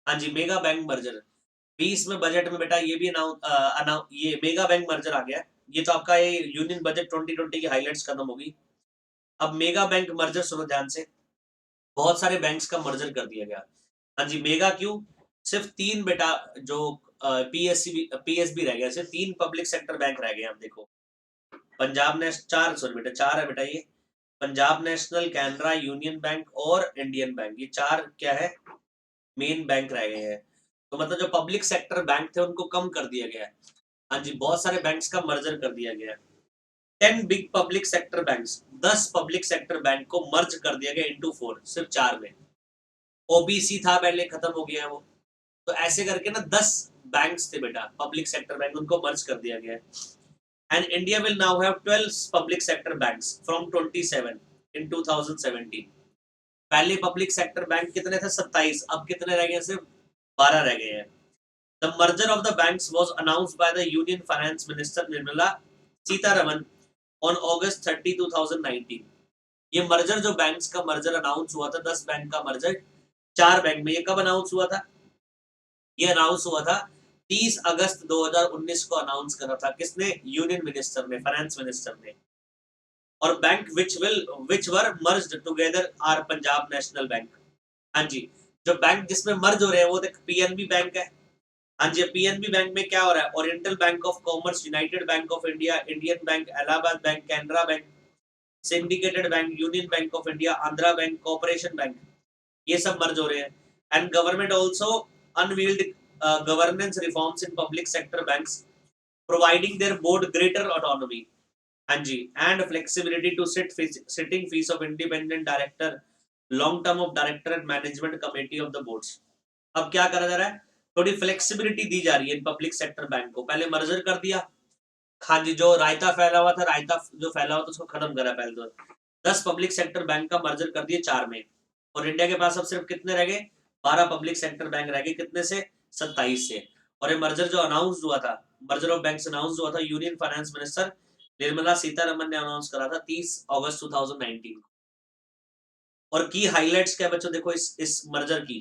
हाँ जी, मेगा बैंक मर्जर 20 में बजट में बेटा, ये भी ये मेगा बैंक मर्जर आ गया। ये तो आपका ये यूनियन बजट 2020 की हाइलाइट्स खत्म होगी। अब मेगा बैंक मर्जर सुनो ध्यान से, बहुत सारे बैंक्स का मर्जर कर दिया गया। हाँ जी, मेगा क्यों? सिर्फ 3 बेटा जो पीएसबी रह गया, सिर्फ 3 पब्लिक सेक्टर बैंक रह गए। आप देखो, पंजाब नेशनल, 4 सॉरी बेटा 4 है बेटा, ये Punjab national, Canara, union bank और इंडियन बैंक, ये 4 क्या है? मेन बैंक रह गए हैं। तो मतलब जो पब्लिक सेक्टर बैंक थे उनको कम कर दिया गया है। हाँ जी, बहुत सारे बैंक्स का मर्जर कर दिया गया है। 10 big public sector banks, 10 public sector bank को मर्ज कर दिया गया इनटू 4, सिर्फ 4 में। ओबीसी था पहले, खत्म हो गया है वो। तो ऐसे करके ना 10 बैंक्स थे बेटा पब्लिक सेक्टर बैंक, उनको मर्ज कर दिया गया है। And India will now have 12 public sector banks from 27 in 2017। पहले पब्लिक सेक्टर बैंक कितने थे? 27। अब कितने रह गए? सिर्फ 12 रह गए हैं। The merger of the banks was announced by the Union Finance Minister Nirmala Sitharaman on August 30, 2019। ये मर्जर, जो बैंक्स का मर्जर अनाउंस हुआ था, 10 बैंक का मर्जर 4 बैंक में, ये कब अनाउंस हुआ था? ये अनाउंस हुआ था 30 अगस्त 2019 को अनाउंस करा था। किसने? यूनियन मिनिस्टर ने, फाइनेंस मिनिस्टर ने। और bank which were merged together are Punjab national Bank. हाँ जी, जो बैंक जिसमें मर्ज हो रहे हैं वो देख पीएनबी बैंक है। हाँ जी, पीएनबी बैंक में क्या हो रहा है? Oriental bank of commerce, united bank of India, Indian bank, Allahabad bank, Canara bank, syndicated bank, union bank of India, Andhra bank, corporation bank, ये सब मर्ज हो रहे हैं। And government also unveiled governance reforms in public sector banks, providing their board greater autonomy. हाँ जी, and flexibility to sitting fees of independent director, long term of director and management committee of the boards. अब क्या करा जा रहा है? थोड़ी फ्लेक्सिबिलिटी दी जा रही है इन पब्लिक सेक्टर बैंक को। पहले मर्जर कर दिया, हाँ जी, जो रायता फैला हुआ था, रायता जो फैला हुआ था उसको खत्म करा पहले तो। 10 पब्लिक सेक्टर बैंक का मर्जर कर दिए 4 में, और इंडिया के पास अब सिर्फ कितने रह गए? 12 पब्लिक सेक्टर बैंक रह गए, कितने से? 27 से। और ये मर्जर जो अनाउंस हुआ था, मर्जर ऑफ बैंक्स अनाउंस हुआ था, union finance minister Nirmala Sitharaman ने अनाउंस करा था 30 अगस्त 2019। और की हाइलाइट्स क्या बच्चों देखो इस मर्जर की,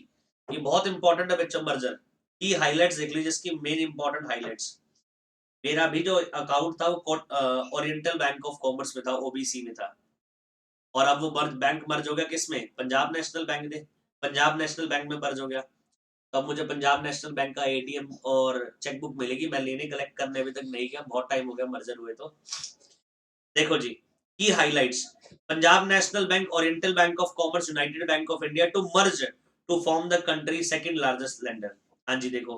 ये बहुत इंपॉर्टेंट है बच्चों मर्जर की हाइलाइट्स देख लीजिए, इसकी मेन इंपॉर्टेंट हाइलाइट्स। मेरा भी जो अकाउंट था वो ओरिएंटल बैंक ऑफ कॉमर्स में था, ओबीसी में था, और अब वो बैंक मर्ज हो गया किसमें? पंजाब नेशनल बैंक में, पंजाब नेशनल बैंक में मर्ज हो गया। तो अब मुझे पंजाब नेशनल बैंक का एटीएम और चेकबुक मिलेगी, मैं लेने कलेक्ट करने अभी तक नहीं गया, बहुत टाइम हो गया मर्जर हुए। तो देखो जी की highlights, Punjab national bank, oriental bank of commerce, united bank of India to merge to form the country second largest lender. हाँ जी देखो,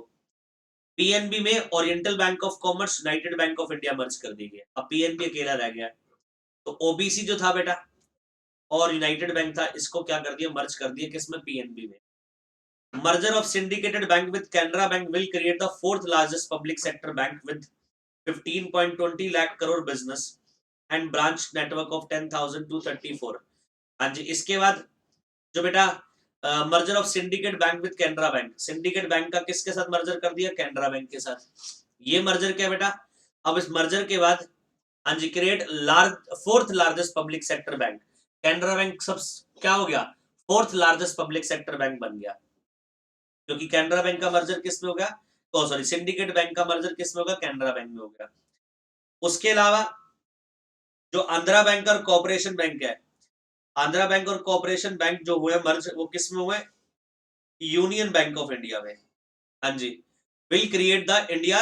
पीएनबी में oriental bank of commerce, united bank of India merge कर दी गई, अब पीएनबी अकेला रह गया। तो ओबीसी जो था बेटा और यूनाइटेड बैंक था, इसको क्या कर दिया? मर्ज कर दिया किसमें? पीएनबी में। Merger of syndicated bank with Canara Bank will create the fourth largest public sector bank with 15.20 lakh crore business and branch network of 10,000 to 34। हाँ जी, इसके बाद जो बेटा merger of syndicate bank with Canara bank, syndicate bank का किसके साथ मर्जर कर दिया? कैनरा बैंक के साथ। ये मर्जर क्या बेटा? अब इस मर्जर के बाद हाँ जी create fourth largest public sector bank. Canara bank सब क्या हो गया? Fourth largest public sector bank बन गया, क्योंकि कैनरा बैंक का मर्जर किस में हो गया? तो सॉरी, सिंडिकेट बैंक का मर्जर किस में होगा? कैनरा बैंक में हो गया। उसके अलावा जो आंध्रा बैंक और कॉर्पोरेशन बैंक है, आंध्रा बैंक और कॉर्पोरेशन बैंक जो हुए मर्ज, वो किस में हुए? यूनियन बैंक ऑफ इंडिया में। हाँ जी, will create the India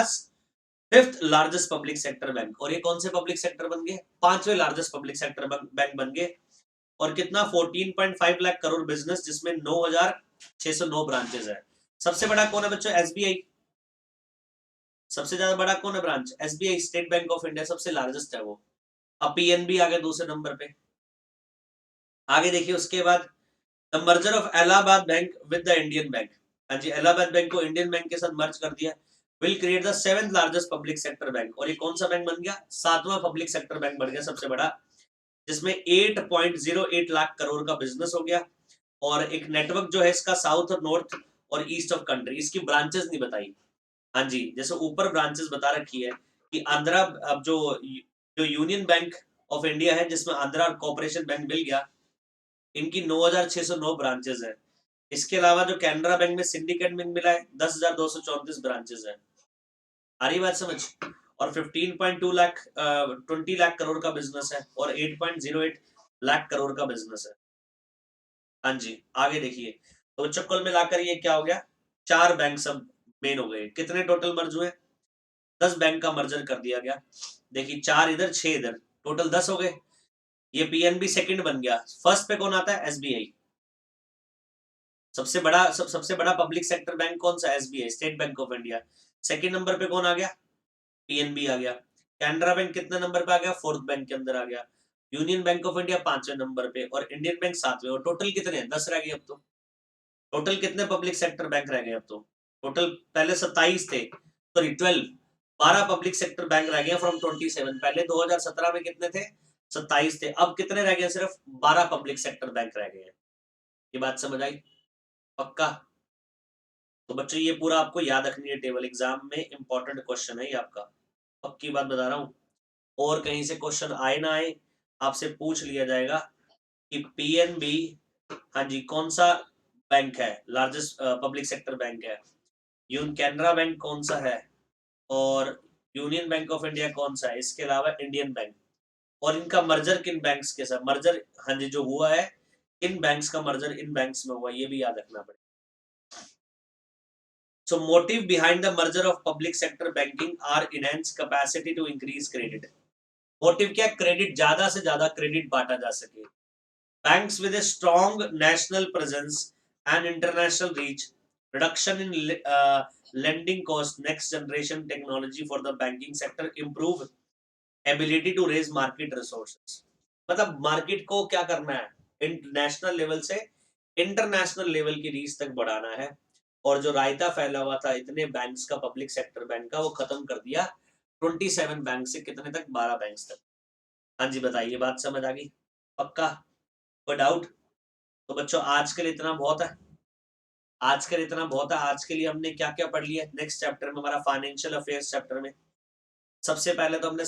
fifth largest public sector bank. और ये कौन से पब्लिक सेक्टर बन गए? 5वें लार्जेस्ट पब्लिक सेक्टर बैंक बन गए। और कितना? 14.5 लाख करोड़ बिजनेस, जिसमें 9,609 ब्रांचेस है। सबसे बड़ा कौन है बच्चों? एसबीआई। सबसे ज्यादा बड़ा कौन है branch? SBI, state bank of India सबसे लार्जेस्ट है वो। अब पीएनबी आ गया दूसरे नंबर पे। आगे देखिए उसके बाद the merger of Allahabad bank with the Indian bank. हाँ जी, इलाहाबाद बैंक को इंडियन बैंक के साथ मर्ज कर दिया, will create the seventh largest public sector bank. और ये कौन सा बैंक बन गया? 7वां पब्लिक सेक्टर बैंक बन गया सबसे बड़ा, जिसमें 8.08 लाख करोड़ का बिजनेस हो गया। और एक नेटवर्क जो है इसका साउथ और नॉर्थ और ईस्ट ऑफ कंट्री, इसकी ब्रांचेस नहीं बताई। हाँ जी, जैसे ऊपर ब्रांचेस बता रखी है कि आंध्रा, अब जो यूनियन बैंक ऑफ इंडिया है जिसमें आंध्रा और कॉर्पोरेशन बैंक मिल गया, इनकी 9,609 ब्रांचेस है। इसके अलावा जो कैनरा बैंक में सिंडिकेट बैंक मिला है, 10,234 ब्रांचेस है। आ रही बात समझ? और 15.2 लाख 20 लाख करोड़ का बिजनेस है, और 8.08 लाख करोड़ का बिजनेस है। हाँ जी, आगे देखिए, तो चक्कर मिलाकर ये क्या हो गया? 4 बैंक सब मेन हो गए। कितने टोटल मर्ज हुए? 10 बैंक का मर्जर कर दिया गया। देखिए 4 इधर 6 इधर, टोटल 10 हो गए। ये पीएनबी सेकंड बन गया। फर्स्ट पे कौन आता है? एसबीआई। सबसे बड़ा पब्लिक सेक्टर बैंक कौन सा? SBI, state bank of India. Second number पे कौन आ गया? पीएनबी आ गया। कैनरा बैंक कितने नंबर पे आ गया? फोर्थ बैंक के अंदर आ गया। यूनियन बैंक ऑफ इंडिया 5वें नंबर पे, और इंडियन बैंक 7वें। और टोटल कितने हैं? 10 रह गए अब तो। टोटल कितने पब्लिक सेक्टर बैंक रह गए अब तो? टोटल पहले 27 थे, सॉरी 12 पब्लिक सेक्टर बैंक रह गए फ्रॉम 27। पहले 2017 में कितने थे? 27 थे। अब कितने रह गए? सिर्फ 12 पब्लिक सेक्टर बैंक रह गए हैं। ये बात समझ आई? पक्का? तो बच्चों ये पूरा आपको याद रखनी है टेबल, एग्जाम में इंपॉर्टेंट क्वेश्चन है ये आपका, पक्की बात बता रहा हूँ। और कहीं से क्वेश्चन आए ना आए, आपसे पूछ लिया जाएगा कि पीएनबी हाँ जी कौन सा बैंक है, लार्जेस्ट पब्लिक सेक्टर बैंक है, कैनरा बैंक कौन सा है, और यूनियन बैंक ऑफ इंडिया कौन सा है, इसके अलावा इंडियन बैंक, और इनका मर्जर किन बैंक्स के साथ मर्जर, हाँ जी जो हुआ है, किन बैंक्स का मर्जर इन बैंक्स में हुआ, ये भी याद रखना पड़ेगा। So motive behind the merger of public sector banking are enhanced capacity to increase credit. Motive क्या? क्रेडिट, ज्यादा से ज्यादा क्रेडिट बांटा जा सके। Banks with a strong national presence and international reach, reduction in lending cost, next generation technology for the banking sector, improve ability to raise market resources। मतलब मार्केट को क्या करना है? नेशनल लेवल से इंटरनेशनल लेवल की रीच तक बढ़ाना है, और जो रायता फैला हुआ था इतने बैंक्स का, पब्लिक सेक्टर बैंक का, वो खत्म कर दिया 27 बैंक से कितने तक, 12 बैंक्स तक। हाँ जी बताइए, बात समझ आ गई? पक्का? कोई डाउट? तो बच्चों आज के लिए इतना बहुत है, आज के लिए इतना बहुत है। आज के लिए हमने क्या क्या पढ़ लिया नेक्स्ट चैप्टर में, हमारा फाइनेंशियल अफेयर्स चैप्टर में। सबसे पहले तो हमने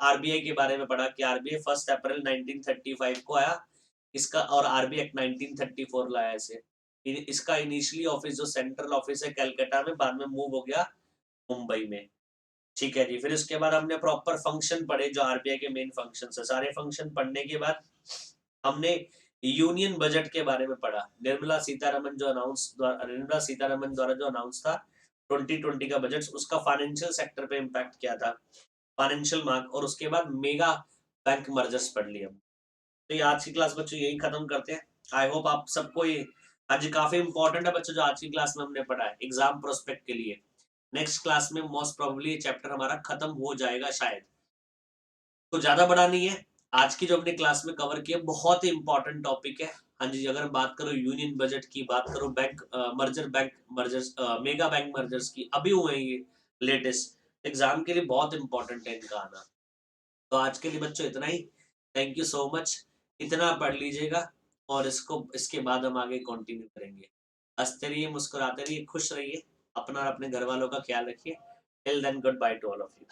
आरबीआई के बारे में पढ़ा कि आरबीआई 1 अप्रैल 1935 को आया इसका, और आरबीआई एक्ट 1934 लाया इसे। इसका इनिशियली ऑफिस जो सेंट्रल ऑफिस है कलकत्ता में, बाद में मूव हो गया मुंबई में। ठीक है जी। फिर उसके बाद हमने प्रॉपर फंक्शन पढ़े जो आरबीआई के मेन फंक्शन है। सारे फंक्शन पढ़ने के बाद हमने यूनियन बजट के बारे में पढ़ा। निर्मला सीतारमन द्वारा जो अनाउंस था 2020 का बजट, उसका फाइनेंशियल सेक्टर पे इम्पैक्ट क्या था, फाइनेंशियल मार्क, और उसके बाद मेगा बैंक मर्जर्स पढ़ लिए हम। तो ये आज की क्लास बच्चों यही खत्म करते हैं। आई होप आप सबको ये आज काफी इंपॉर्टेंट है बच्चों जो आज की क्लास में हमने पढ़ा है एग्जाम प्रोस्पेक्ट के लिए। नेक्स्ट क्लास में मोस्ट प्रोबेबली चैप्टर हमारा खत्म हो जाएगा शायद, तो ज्यादा बड़ा नहीं है। आज की जो हमने क्लास में कवर किया बहुत ही इंपॉर्टेंट टॉपिक है। हाँ जी, अगर बात करो यूनियन बजट की, बात करो bank mergers, mega bank mergers की, अभी हुए हैं ये लेटेस्ट, एग्जाम के लिए बहुत इंपॉर्टेंट है इनका आना। तो आज के लिए बच्चों इतना ही। Thank you so much. इतना पढ़ लीजिएगा और इसके बाद हम आगे कंटिन्यू करेंगे। हंसते रहिए, मुस्कुराते रहिए, खुश रहिए, अपना और अपने घर वालों का ख्याल रखिए। Till then goodbye to all of you.